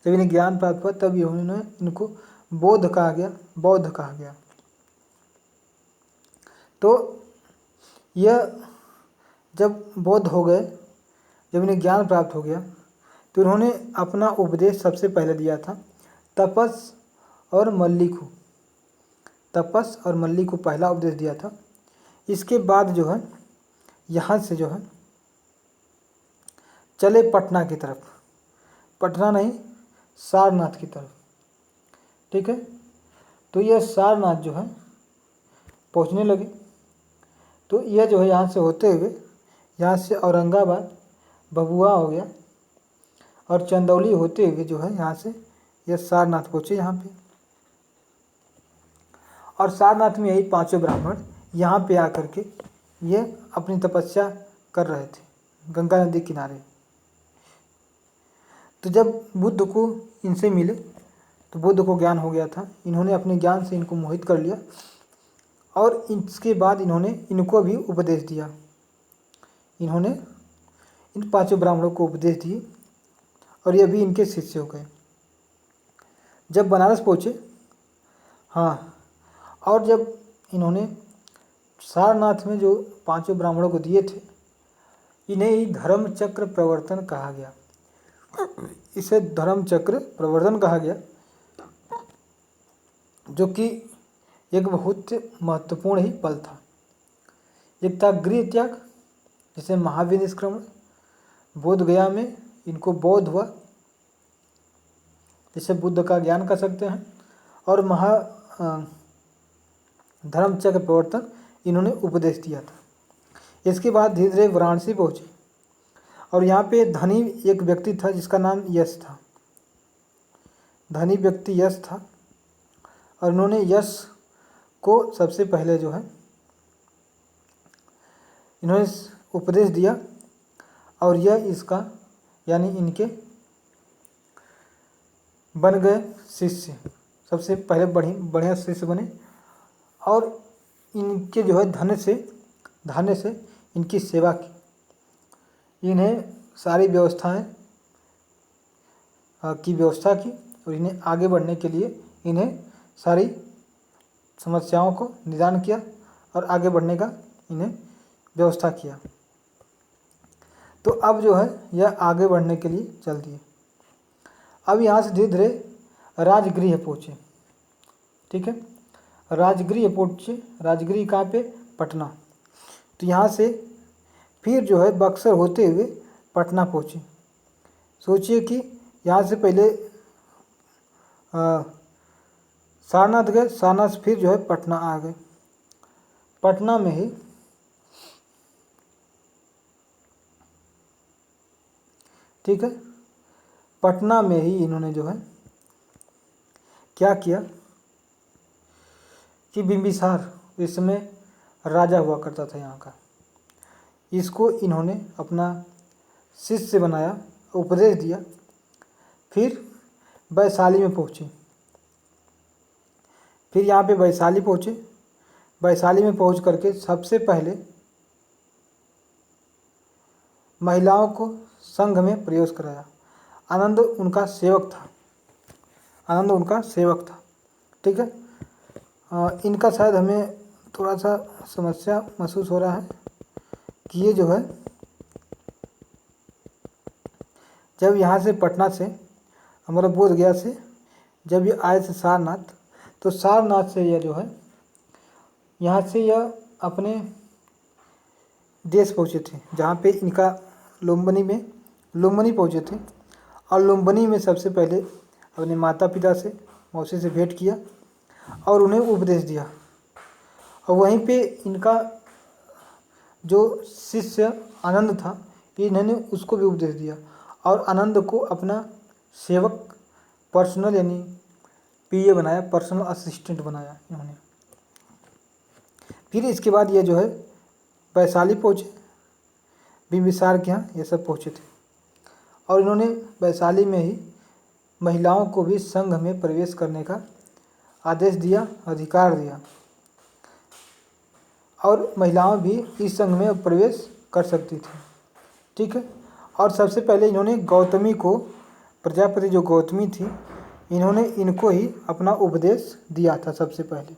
जब इन्हें ज्ञान प्राप्त हुआ तब इनको बोध कहा गया, बौद्ध कहा गया। तो यह जब बौद्ध हो गए, जब इन्हें ज्ञान प्राप्त हो गया, तो इन्होंने अपना उपदेश सबसे पहले दिया था तपस और मल्ली को। तपस और मल्ली को पहला उपदेश दिया था। इसके बाद जो है यहाँ से जो है चले पटना की तरफ, पटना नहीं, सारनाथ की तरफ। ठीक है। तो यह सारनाथ जो है पहुँचने लगे। तो यह जो है यहाँ से होते हुए, यहाँ से औरंगाबाद, भभुआ हो गया, और चंदौली होते हुए जो है यहाँ से यह सारनाथ पहुँचे यहाँ पे। और सारनाथ में यही पांचों ब्राह्मण यहाँ पे आकर के ये अपनी तपस्या कर रहे थे गंगा नदी किनारे। तो जब बुद्ध को इनसे मिले तो बुद्ध को ज्ञान हो गया था। इन्होंने अपने ज्ञान से इनको मोहित कर लिया, और इसके बाद इन्होंने इनको भी उपदेश दिया। इन्होंने इन पांचों ब्राह्मणों को उपदेश दिए, और ये भी इनके शिष्य हो गए। जब बनारस पहुँचे, हाँ, और जब इन्होंने सारनाथ में जो पांचों ब्राह्मणों को दिए थे, इन्हें ही धर्म चक्र प्रवर्तन कहा गया। इसे धर्म चक्र प्रवर्तन कहा गया, जो कि एक बहुत महत्वपूर्ण ही पल था। एक था गृह त्याग, जिसे महावीर निष्क्रमण, बोध गया में इनको बोध हुआ, जिसे बुद्ध का ज्ञान कर सकते हैं। और धर्म चक्र प्रवर्तन इन्होंने उपदेश दिया था। इसके बाद धीरे धीरे वाराणसी पहुँचे, और यहाँ पे धनी एक व्यक्ति था जिसका नाम यश था। धनी व्यक्ति यश था, और उन्होंने यश को सबसे पहले जो है इन्होंने उपदेश दिया, और यह इसका यानी इनके बन गए शिष्य। सबसे पहले बढ़िया शिष्य बने, और इनके जो है धन्य से इनकी सेवा की। इन्हें सारी व्यवस्थाएं की व्यवस्था की, और इन्हें आगे बढ़ने के लिए इन्हें सारी समस्याओं को निदान किया, और आगे बढ़ने का इन्हें व्यवस्था किया। तो अब जो है यह आगे बढ़ने के लिए चल दिए। अब यहाँ से धीरे धीरे राजगृह पहुँचे। ठीक है। राजगृह पहुँचे। राजगृह कहाँ पे? पटना। तो यहाँ से फिर जो है बक्सर होते हुए पटना पहुँचे। सोचिए कि यहाँ से पहले सारनाथ गए, सारनाथ से फिर जो है पटना आ गए। पटना में ही ठीक है, पटना में ही इन्होंने जो है क्या किया कि बिंबिसार इस समय राजा हुआ करता था यहाँ का, इसको इन्होंने अपना शिष्य बनाया, उपदेश दिया। फिर वैशाली में पहुँचे। फिर यहाँ पे वैशाली पहुँचे। वैशाली में पहुँच करके सबसे पहले महिलाओं को संघ में प्रवेश कराया। आनंद उनका सेवक था। आनंद उनका सेवक था। ठीक है। इनका शायद हमें थोड़ा सा समस्या महसूस हो रहा है। कि ये जो है जब यहाँ से पटना से हमारा बोध गया से जब ये आए थे सारनाथ, तो सारनाथ से यह जो है यहाँ से यह अपने देश पहुँचे थे, जहाँ पे इनका लुम्बिनी पहुँचे थे। और लुम्बिनी में सबसे पहले अपने माता पिता से, मौसी से भेंट किया और उन्हें उपदेश दिया। और वहीं पे इनका जो शिष्य आनंद था, इन्होंने उसको भी उपदेश दिया और आनंद को अपना सेवक, पर्सनल यानी पीए बनाया, पर्सनल असिस्टेंट बनाया इन्होंने। फिर इसके बाद ये जो है वैशाली पहुँचे, बिंबिसार के यहाँ ये सब पहुँचे थे। और इन्होंने वैशाली में ही महिलाओं को भी संघ में प्रवेश करने का आदेश दिया, अधिकार दिया, और महिलाएं भी इस संघ में प्रवेश कर सकती थी। ठीक है। और सबसे पहले इन्होंने गौतमी को, प्रजापति जो गौतमी थी, इन्होंने इनको ही अपना उपदेश दिया था सबसे पहले।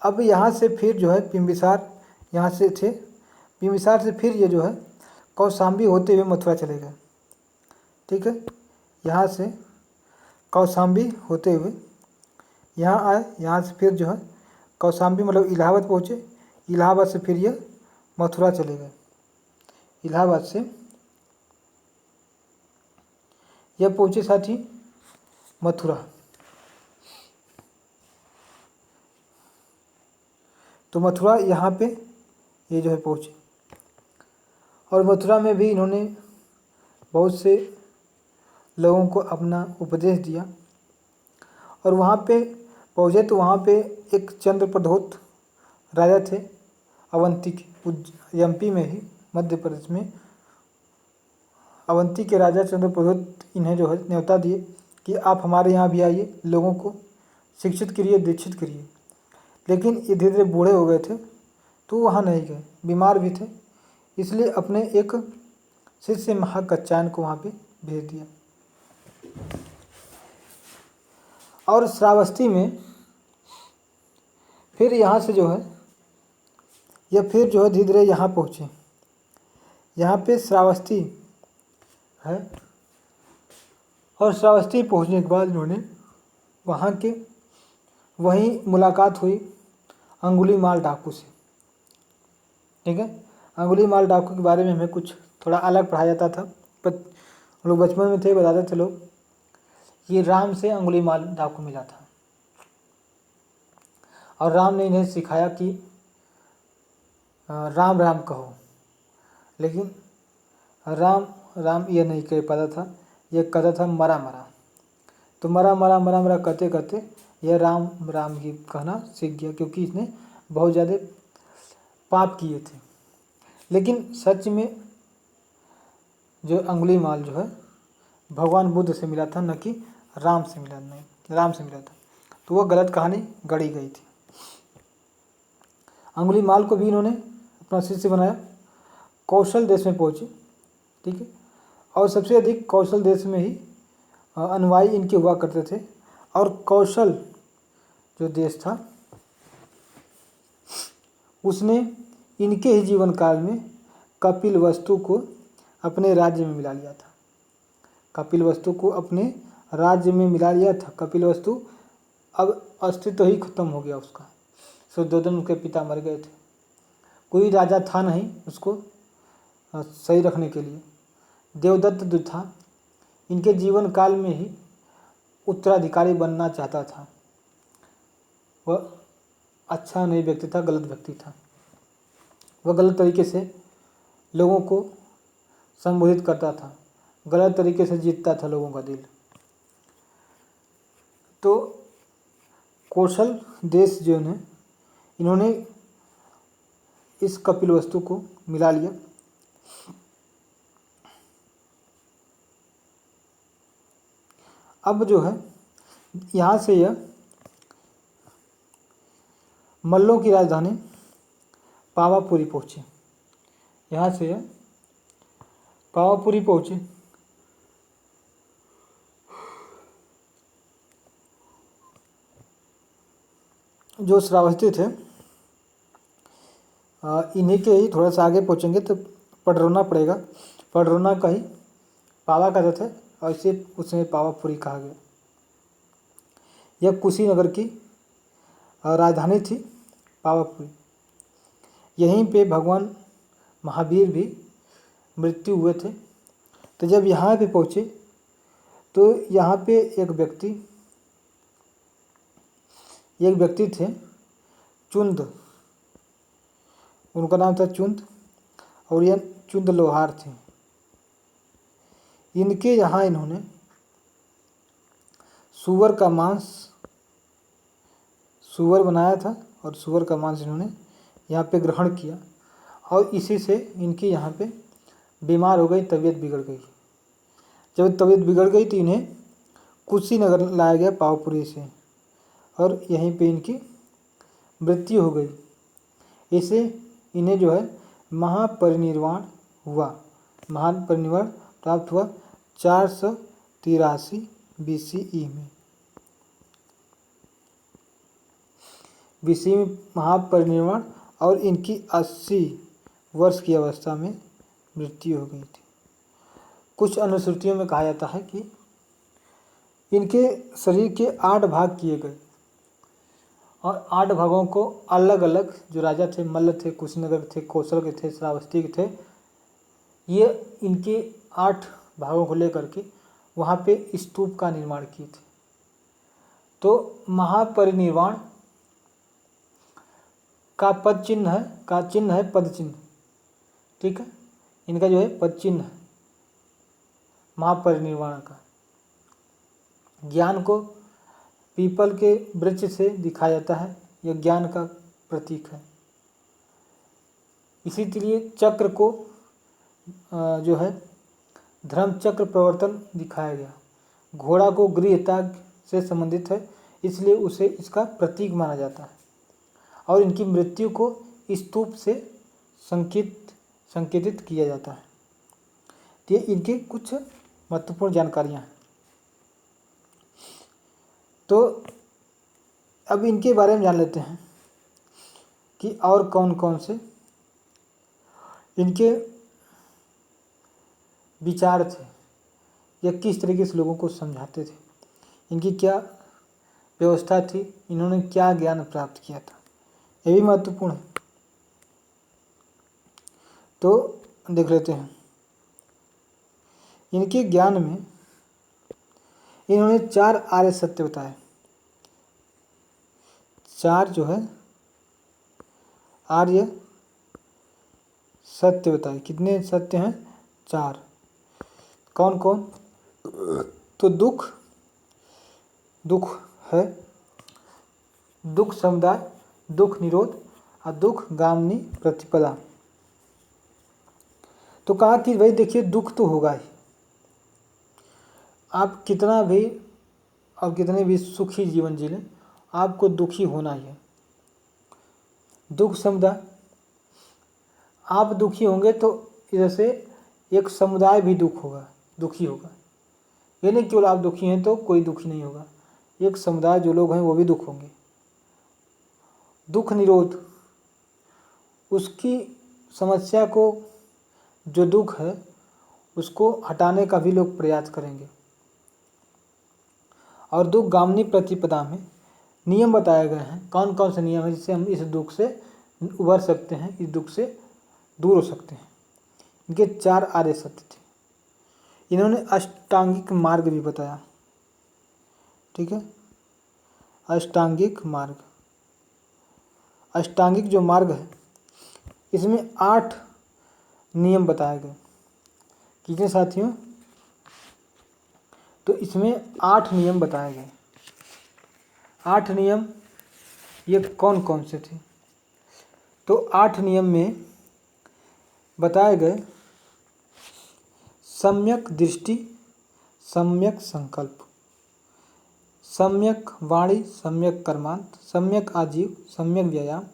अब यहाँ से फिर जो है बिंबिसार, यहाँ से थे बिंबिसार से फिर ये जो है कौशाम्बी होते हुए मथुरा चले गए। ठीक है। यहाँ से कौशाम्बी होते हुए यहाँ आए, यहाँ से फिर जो है कौशाम्बी मतलब इलाहाबाद पहुँचे, इलाहाबाद से फिर ये मथुरा चले गए। इलाहाबाद से यह पहुँचे साथी मथुरा। तो मथुरा यहाँ पे ये जो है पहुँचे, और मथुरा में भी इन्होंने बहुत से लोगों को अपना उपदेश दिया। और वहाँ पे पहुँचे तो वहाँ पे एक चंद्रप्रद्योत राजा थे, अवंती के, एमपी में ही, मध्य प्रदेश में अवंती के राजा चंद्रप्रद्योत इन्हें जो है न्योता दिए कि आप हमारे यहाँ भी आइए, लोगों को शिक्षित करिए, दीक्षित करिए। लेकिन ये धीरे धीरे बूढ़े हो गए थे तो वहाँ नहीं गए, बीमार भी थे, इसलिए अपने एक शिष्य महाकच्छायन को वहाँ पे भेज दिया। और श्रावस्ती में फिर यहाँ से जो है यह फिर जो है धीरे धीरे यहाँ पहुँचे। यहाँ पे श्रावस्ती है, और श्रावस्ती पहुँचने के बाद इन्होंने वहाँ के वहीं मुलाकात हुई अंगुलीमाल डाकू से। ठीक है। अंगुलीमाल डाकू के बारे में हमें कुछ थोड़ा अलग पढ़ाया जाता था, पर हम लोग बचपन में थे, बताते थे लोग, ये राम से अंगुलीमाल डाकू मिला था और राम ने इन्हें सिखाया कि राम राम कहो, लेकिन राम राम ये नहीं कह पाता था, ये कहता था मरा मरा। तो मरा मरा मरा मरा कहते कहते यह राम राम ही कहना सीख गया, क्योंकि इसने बहुत ज़्यादा पाप किए थे। लेकिन सच में जो अंगुलीमाल जो है भगवान बुद्ध से मिला था, न कि राम से मिला, नहीं राम से मिला था, तो वह गलत कहानी गढ़ी गई थी। अंगुलीमाल को भी इन्होंने अपना शिष्य बनाया, कौशल देश में पहुँचे। ठीक है। और सबसे अधिक कौशल देश में ही अनुयायी इनके हुआ करते थे। और कौशल जो देश था उसने इनके ही जीवन काल में कपिलवस्तु को अपने राज्य में मिला लिया था। कपिलवस्तु को अपने राज्य में मिला लिया था। कपिलवस्तु अब अस्तित्व ही खत्म हो गया उसका। शुद्धोधन उनके पिता मर गए थे, कोई राजा था नहीं उसको सही रखने के लिए। देवदत्त जो था इनके जीवन काल में ही उत्तराधिकारी बनना चाहता था। वह अच्छा नहीं व्यक्ति था, गलत व्यक्ति था। वह गलत तरीके से लोगों को संबोधित करता था, गलत तरीके से जीतता था लोगों का दिल। तो कौशल देश जो है इन्होंने इस कपिलवस्तु को मिला लिया। अब जो है यहाँ से यह मल्लों की राजधानी पावापुरी पहुँचे। यहाँ से यह पावापुरी पहुँचे। जो श्रावस्ती थे इन्हीं के ही थोड़ा सा आगे पहुँचेंगे तो पडरौना पड़ेगा। पडरौना का ही पावा कहते थे और इसे उस समय पावापुरी कहा गया। यह कुशीनगर की राजधानी थी पावापुरी। यहीं पे भगवान महावीर भी मृत्यु हुए थे। तो जब यहाँ पे पहुँचे तो यहाँ पे एक व्यक्ति थे चुंद, उनका नाम था चुंद और यह चुंद लोहार थे। इनके यहाँ इन्होंने सूअर का मांस, सूअर बनाया था और सूअर का मांस इन्होंने यहाँ पे ग्रहण किया और इसी से इनकी यहाँ पे बीमार हो गई, तबीयत बिगड़ गई। जब तबीयत बिगड़ गई तो इन्हें कुशीनगर लाया गया पावापुरी से और यहीं पे इनकी मृत्यु हो गई। इससे इन्हें जो है महापरिनिर्वाण हुआ, महान परिनिर्वाण प्राप्त हुआ 483 BCE में। BCE में महापरिनिर्वाण और इनकी 80 वर्ष की अवस्था में मृत्यु हो गई थी। कुछ अनुश्रुतियों में कहा जाता है कि इनके शरीर के 8 भाग किए गए और 8 भागों को अलग अलग जो राजा थे, मल्ल थे, कुशीनगर थे, कौशल के थे, श्रावस्ती के थे, ये इनके 8 भागों को लेकर के वहाँ पे स्तूप का निर्माण किए थे। तो महापरिनिर्वाण का पद चिन्ह है पद चिन्ह, ठीक है। इनका जो है पद चिन्ह है महापरिनिर्वाण का। ज्ञान को पीपल के वृक्ष से दिखाया जाता है, यह ज्ञान का प्रतीक है। इसी लिए चक्र को जो है धर्म चक्र प्रवर्तन दिखाया गया। घोड़ा को गृहत्याग से संबंधित है, इसलिए उसे इसका प्रतीक माना जाता है और इनकी मृत्यु को स्तूप से संकेतित किया जाता है। तो ये इनके कुछ महत्वपूर्ण जानकारियाँ हैं। तो अब इनके बारे में जान लेते हैं कि और कौन कौन से इनके विचार थे या किस तरीके से लोगों को समझाते थे, इनकी क्या व्यवस्था थी, इन्होंने क्या ज्ञान प्राप्त किया था, ये भी महत्वपूर्ण है। तो देख लेते हैं। इनके ज्ञान में इन्होंने 4 आर्य सत्य बताए। 4 जो है आर्य सत्य बताए। कितने सत्य हैं? 4। कौन कौन? तो दुख है, दुख समुदाय, दुख निरोध और दुख गामिनी प्रतिपदा। तो कहा कि भाई देखिए, दुख तो होगा ही। आप कितना भी और कितने भी सुखी जीवन जी लें, आपको दुखी होना ही है। दुख समुदाय, आप दुखी होंगे तो इधर से एक समुदाय भी दुखी होगा। ये नहीं केवल आप दुखी हैं तो कोई दुखी नहीं होगा, एक समुदाय जो लोग हैं वो भी दुख होंगे। दुख निरोध, उसकी समस्या को, जो दुख है उसको हटाने का भी लोग प्रयास करेंगे। और दुख गामिनी प्रतिपदा में नियम बताए गए हैं, कौन कौन से नियम है जिससे हम इस दुख से उबर सकते हैं, इस दुख से दूर हो सकते हैं। इनके 4 आर्य सत्य थे। इन्होंने अष्टांगिक मार्ग भी बताया, ठीक है। अष्टांगिक मार्ग, अष्टांगिक जो मार्ग है इसमें 8 नियम बताए गए। कितने साथियों? तो इसमें 8 नियम बताए गए। 8 नियम ये कौन कौन से थे? तो 8 नियम में बताए गए सम्यक दृष्टि, सम्यक संकल्प, सम्यक वाणी, सम्यक कर्मांत, सम्यक आजीव, सम्यक व्यायाम,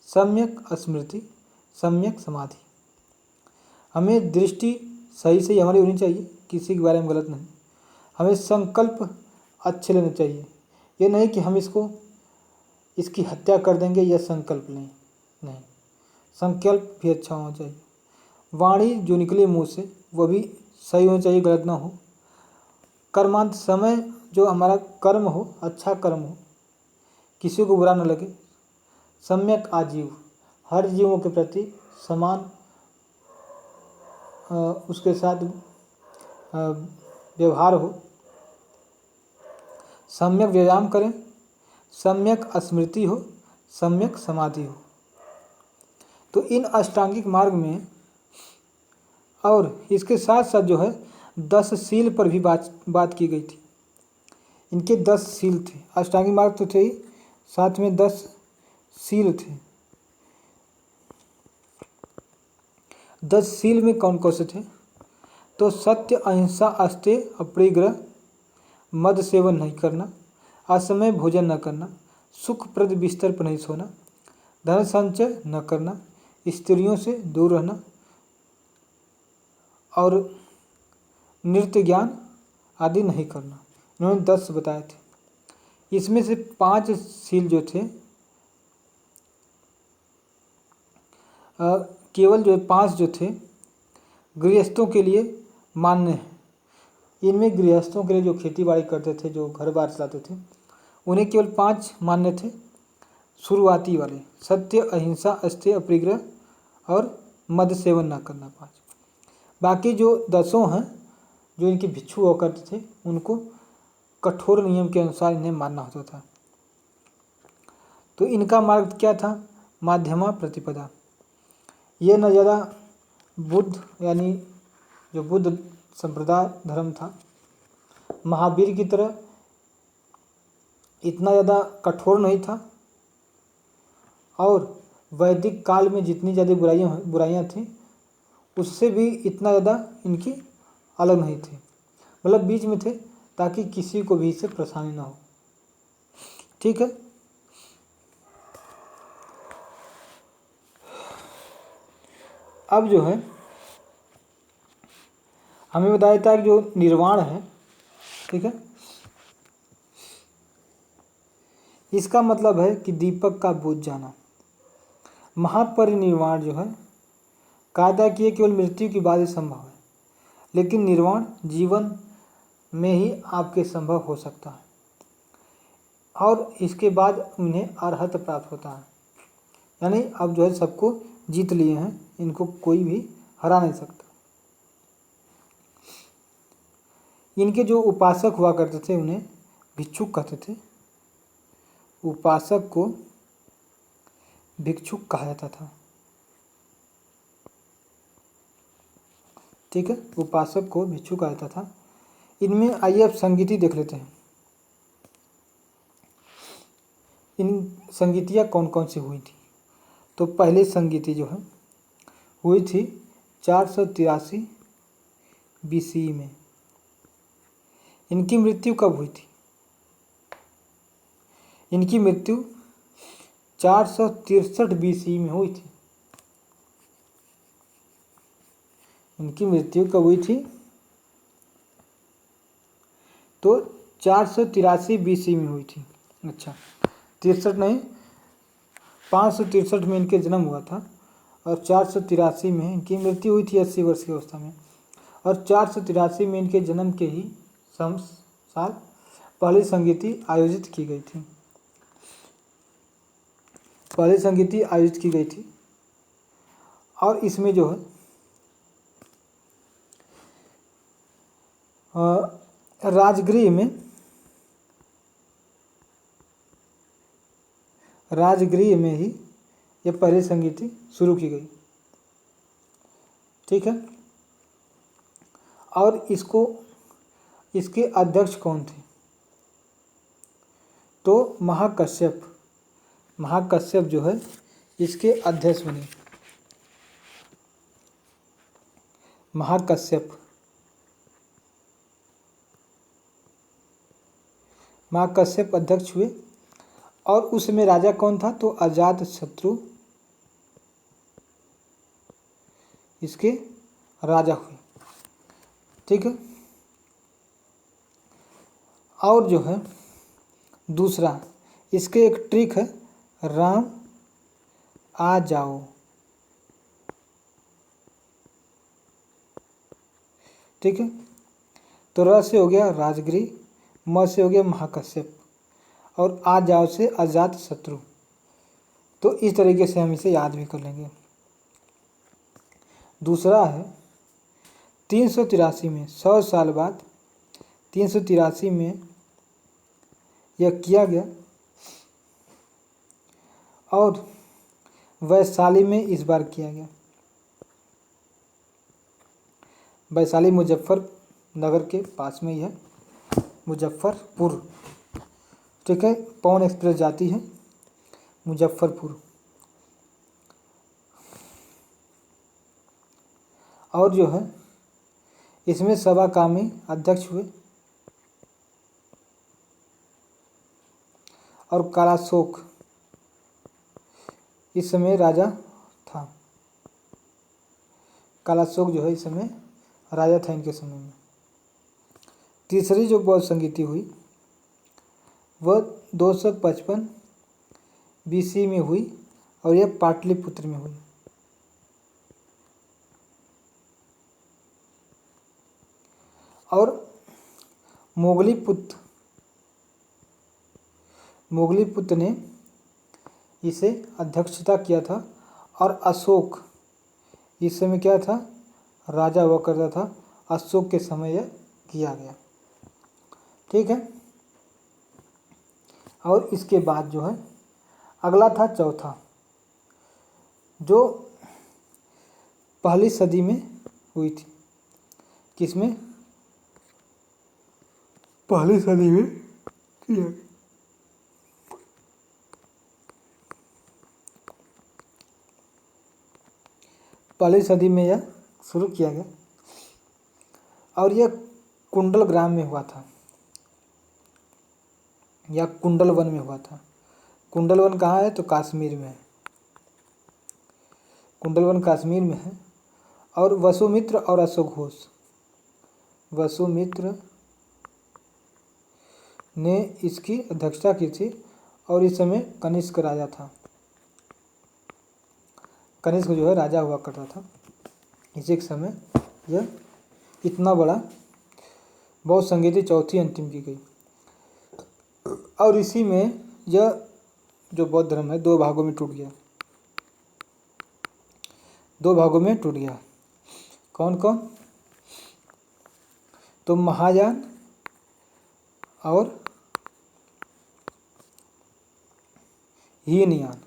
सम्यक स्मृति, सम्यक समाधि। हमें दृष्टि सही से हमारी होनी चाहिए, किसी के बारे में गलत नहीं। हमें संकल्प अच्छे लेने चाहिए, ये नहीं कि हम इसकी हत्या कर देंगे, यह संकल्प नहीं। संकल्प भी अच्छा होना चाहिए। वाणी जो निकले मुंह से वह भी सही होना चाहिए, गलत ना हो। कर्मांत समय जो हमारा कर्म हो, अच्छा कर्म हो, किसी को बुरा न लगे। सम्यक आजीव, हर जीवों के प्रति समान उसके साथ व्यवहार हो। सम्यक व्यायाम करें, सम्यक स्मृति हो, सम्यक समाधि हो। तो इन अष्टांगिक मार्ग में और इसके साथ साथ जो है 10 शील पर भी बात की गई थी। इनके 10 शील थे। अष्टांगिक मार्ग तो थे ही, साथ में 10 शील थे। 10 शील में कौन कौन से थे? तो सत्य, अहिंसा, अस्तेय, अपरिग्रह, मद सेवन नहीं करना, असमय भोजन न करना, सुखप्रद बिस्तर पर नहीं सोना, धन संचय न करना, स्त्रियों से दूर रहना और नृत्य ज्ञान आदि नहीं करना। इन्होंने 10 बताए थे। इसमें से 5 शील जो थे, केवल जो 5 जो थे गृहस्थों के लिए मान्य है। इनमें गृहस्थों के लिए जो खेती बाड़ी करते थे, जो घर बार चलाते थे, उन्हें केवल 5 मान्य थे शुरुआती वाले। सत्य, अहिंसा, अस्तेय, अपरिग्रह और मद सेवन ना करना 5। बाकी जो 10 हैं जो इनके भिक्षु हुआ करते थे, उनको कठोर नियम के अनुसार इन्हें मानना होता था। तो इनका मार्ग क्या था? माध्यमा प्रतिपदा। ये न ज़्यादा बुद्ध यानी जो बुद्ध संप्रदाय धर्म था, महावीर की तरह इतना ज़्यादा कठोर नहीं था, और वैदिक काल में जितनी ज़्यादा बुराइयाँ थीं उससे भी इतना ज़्यादा इनकी अलग नहीं थे। मतलब बीच में थे, ताकि किसी को भी इससे परेशानी ना हो। ठीक है। अब जो है हमें बताया था कि जो निर्वाण है, ठीक है, इसका मतलब है कि दीपक का बुझ जाना। महापरिनिर्वाण जो है, कायदा कि केवल मृत्यु के बाद ही संभव है, लेकिन निर्वाण जीवन में ही आपके संभव हो सकता है, और इसके बाद उन्हें अरहत प्राप्त होता है। यानी अब जो है सबको जीत लिए हैं, इनको कोई भी हरा नहीं सकता। इनके जो उपासक हुआ करते थे उन्हें भिक्षुक कहते थे। उपासक को भिक्षुक कहा जाता था। ठीक है, उपासक को भिक्षुक कहा जाता था। इनमें आइए अब संगीति देख लेते हैं। इन संगीतियाँ कौन कौन सी हुई थी? तो पहली संगीति जो है हुई थी 483 BC में। इनकी मृत्यु कब हुई थी? इनकी मृत्यु 463 BC में हुई थी। इनकी मृत्यु कब हुई थी? तो 483 BC में हुई थी। अच्छा, 63 नहीं, 563 में इनके जन्म हुआ था, और 483 में इनकी मृत्यु हुई थी 80 वर्ष की अवस्था में। और 483 में इनके जन्म के ही साल पहली संगीति आयोजित की गई थी। पहली संगीति आयोजित की गई थी, और इसमें जो है राजगृह में ही ये पहली संगीति शुरू की गई। ठीक है, और इसके अध्यक्ष कौन थे? तो महाकश्यप जो है इसके अध्यक्ष बने। महाकश्यप अध्यक्ष हुए, और उसमें राजा कौन था? तो अजातशत्रु इसके राजा हुए। ठीक है, और जो है दूसरा इसके एक ट्रिक है, राम आ जाओ। ठीक है। तो र से हो गया राजगिरी, म से हो गया महाकश्यप, और आ जाओ से अजात शत्रु। तो इस तरीके से हम इसे याद भी कर लेंगे। दूसरा है 383 में, 100 साल बाद 383 में यह किया गया, और वैशाली में इस बार किया गया। वैशाली मुजफ्फरनगर के पास में ही है, मुजफ्फरपुर, ठीक है। पवन एक्सप्रेस जाती है मुजफ्फरपुर। और जो है इसमें सभा कामी अध्यक्ष हुए, और कालाशोक इस समय राजा था। कालाशोक जो है इस समय राजा था इनके समय में। तीसरी जो बौद्ध संगीति हुई वह 255 BC में हुई, और यह पाटलिपुत्र में हुई। और मोगलीपुत्र ने इसे अध्यक्षता किया था, और अशोक इस समय क्या था, राजा हुआ करता था। अशोक के समय यह किया गया, ठीक है। और इसके बाद जो है अगला था चौथा, जो पहली सदी में हुई थी। किसमें? पहली सदी में किया गया। पहली सदी में यह शुरू किया गया, और यह कुंडल ग्राम में हुआ था, या कुंडल वन में हुआ था। कुंडल वन कहाँ है? तो कश्मीर में है। कुंडल वन कश्मीर में है। और वसुमित्र और अशोक घोष, वसुमित्र ने इसकी अध्यक्षता की थी, और इस समय कनिष्क राजा था। कनिष्क जो है राजा हुआ करता था इसी के समय। यह इतना बड़ा बौद्ध संगीति चौथी अंतिम की गई, और इसी में यह जो बौद्ध धर्म है दो भागों में टूट गया। दो भागों में टूट गया। कौन कौन? तो महायान और हीनयान।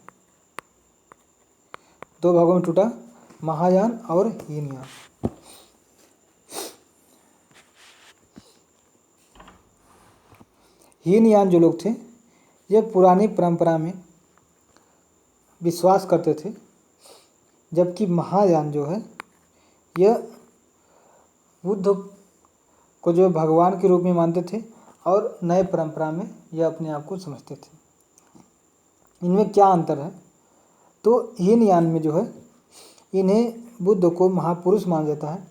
दो भागों में टूटा, महायान और हीनयान। हीनयान जो लोग थे ये पुरानी परंपरा में विश्वास करते थे, जबकि महायान जो है यह बुद्ध को जो भगवान के रूप में मानते थे, और नए परंपरा में यह अपने आप को समझते थे। इनमें क्या अंतर है? तो हीनयान में जो है इन्हें बुद्ध को महापुरुष माना जाता है,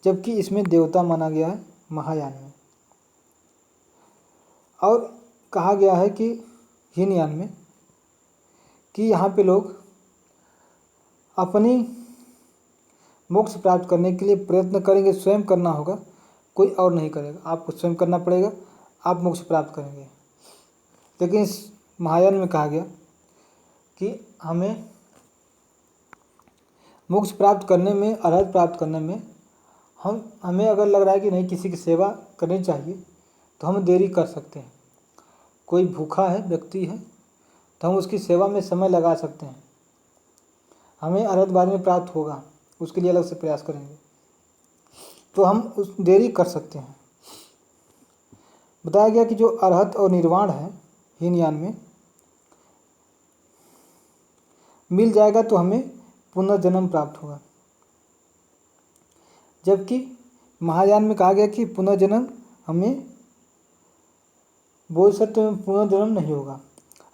जबकि इसमें देवता माना गया है महायान में। और कहा गया है कि हीनयान में कि यहाँ पे लोग अपनी मोक्ष प्राप्त करने के लिए प्रयत्न करेंगे, स्वयं करना होगा, कोई और नहीं करेगा, आपको स्वयं करना पड़ेगा, आप मोक्ष प्राप्त करेंगे। लेकिन इस महायान में कहा गया कि हमें मोक्ष प्राप्त करने में, अर्हत प्राप्त करने में हमें अगर लग रहा है कि नहीं किसी की सेवा करनी चाहिए, तो हम देरी कर सकते हैं। कोई भूखा है, व्यक्ति है, तो हम उसकी सेवा में समय लगा सकते हैं। हमें अर्हत बाद में प्राप्त होगा, उसके लिए अलग से प्रयास करेंगे, तो हम उस देरी कर सकते हैं। बताया गया कि जो अर्हत और निर्वाण है हीनयान में मिल जाएगा तो हमें पुनर्जन्म प्राप्त होगा, जबकि महायान में कहा गया कि पुनर्जन्म हमें बोध सत्य में पुनर्जन्म नहीं होगा।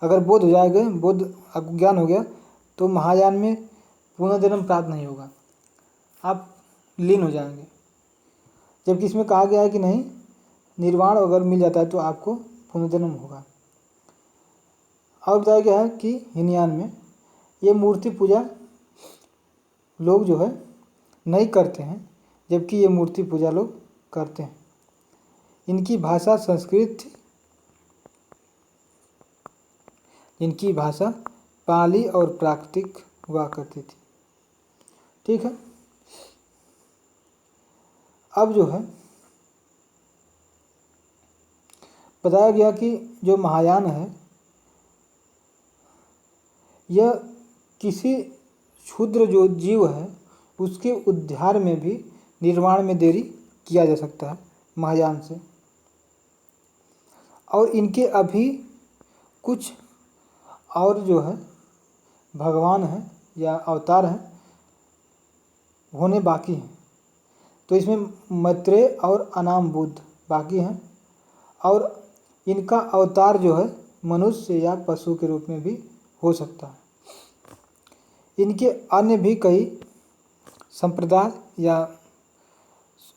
अगर बोध हो जाएगा, बोध ज्ञान हो गया, तो महायान में पुनर्जन्म प्राप्त नहीं होगा, आप लीन हो जाएंगे। जबकि इसमें कहा गया है कि नहीं, निर्वाण अगर मिल जाता है तो आपको पुनर्जन्म होगा। और बताया गया है कि हीनयान में ये मूर्ति पूजा लोग जो है नहीं करते हैं, जबकि ये मूर्ति पूजा लोग करते हैं। इनकी भाषा संस्कृत थी, इनकी भाषा पाली और प्राकृतिक हुआ करती थी। ठीक है, अब जो है बताया गया कि जो महायान है यह किसी क्षुद्र जो जीव है उसके उद्धार में भी निर्माण में देरी किया जा सकता है महायान से। और इनके अभी कुछ और जो है भगवान हैं या अवतार हैं होने बाकी हैं। तो इसमें मैत्रेय और अनाम बुद्ध बाकी हैं और इनका अवतार जो है मनुष्य या पशु के रूप में भी हो सकता है। इनके अन्य भी कई संप्रदाय या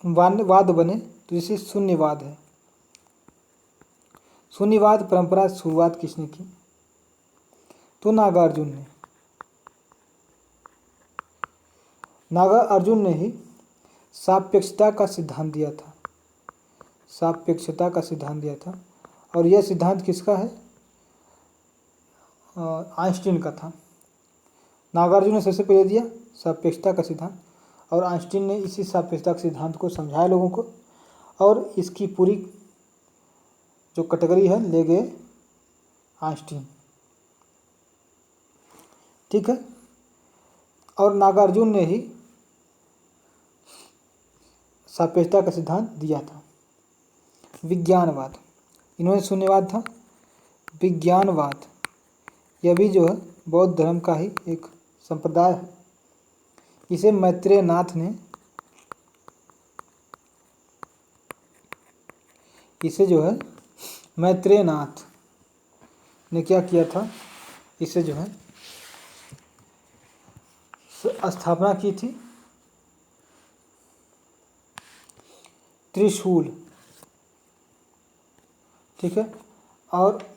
वाद बने, तो जैसे शून्यवाद है। शून्यवाद परंपरा शुरुआत किसने की? तो नागार्जुन ने। नागार्जुन ने ही सापेक्षता का सिद्धांत दिया था, सापेक्षता का सिद्धांत दिया था। और यह सिद्धांत किसका है? आइंस्टीन का था। नागार्जुन ने सबसे पहले दिया सापेक्षता का सिद्धांत और आइंस्टीन ने इसी सापेक्षता के सिद्धांत को समझाया लोगों को और इसकी पूरी जो कैटेगरी है ले गए आइंस्टीन। ठीक है, और नागार्जुन ने ही सापेक्षता का सिद्धांत दिया था। विज्ञानवाद, इन्होंने शून्यवाद था। विज्ञानवाद यह भी जो है बौद्ध धर्म का ही एक संप्रदाय है। इसे मैत्रेय नाथ ने मैत्रेय नाथ ने क्या किया था? इसे जो है स्थापना की थी त्रिशूल। ठीक है, और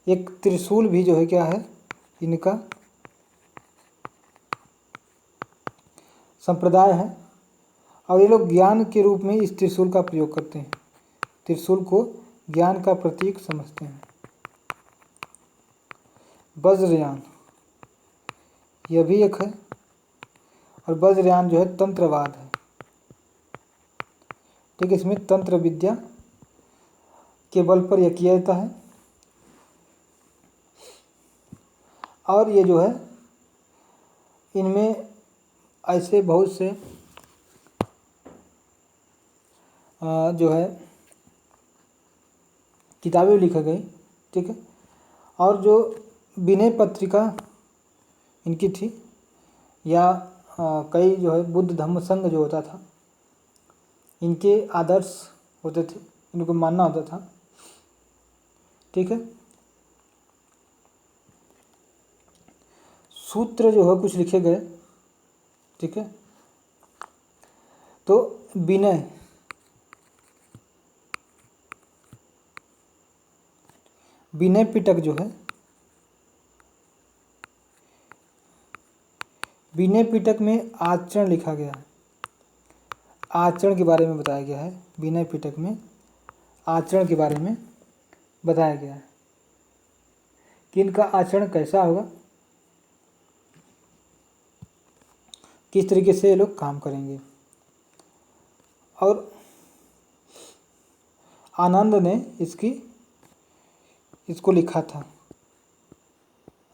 एक त्रिशूल भी जो है क्या है इनका संप्रदाय है और ये लोग ज्ञान के रूप में इस त्रिशूल का प्रयोग करते हैं। त्रिशूल को ज्ञान का प्रतीक समझते हैं। वज्रयान यह भी एक है और वज्रयान जो है तंत्रवाद है। ठीक है, इसमें तंत्र विद्या के बल पर यह किया जाता है और ये जो है इनमें ऐसे बहुत से जो है किताबें लिखी गई। ठीक है, और जो विनय पत्रिका इनकी थी या कई जो है बुद्ध धम्म संघ जो होता था इनके आदर्श होते थे, इनको मानना होता था। ठीक है, सूत्र जो है कुछ लिखे गए। ठीक है, तो विनय पिटक जो है विनय पिटक में आचरण लिखा गया है। आचरण के बारे में बताया गया है। विनय पिटक में आचरण के बारे में बताया गया है कि इनका आचरण कैसा होगा, किस तरीके से ये लोग काम करेंगे। और आनंद ने इसको लिखा था।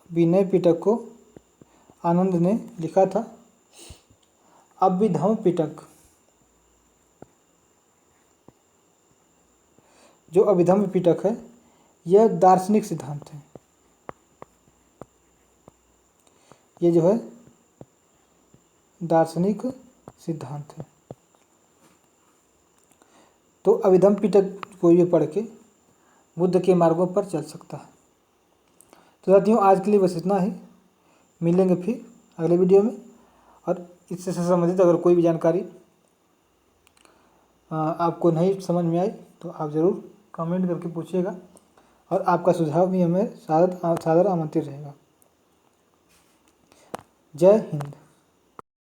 विनय पिटक को आनंद ने लिखा था। अभिधम्म पिटक, जो अभिधम्म पिटक है यह दार्शनिक सिद्धांत है। ये जो है दार्शनिक सिद्धांत है। तो अभिधम्म पिटक कोई भी पढ़ के बुद्ध के मार्गों पर चल सकता है। तो साथियों आज के लिए बस इतना ही। मिलेंगे फिर अगले वीडियो में और इससे संबंधित अगर कोई भी जानकारी आपको नहीं समझ में आई तो आप ज़रूर कमेंट करके पूछिएगा और आपका सुझाव भी हमें सादर आमंत्रित रहेगा। जय हिंद।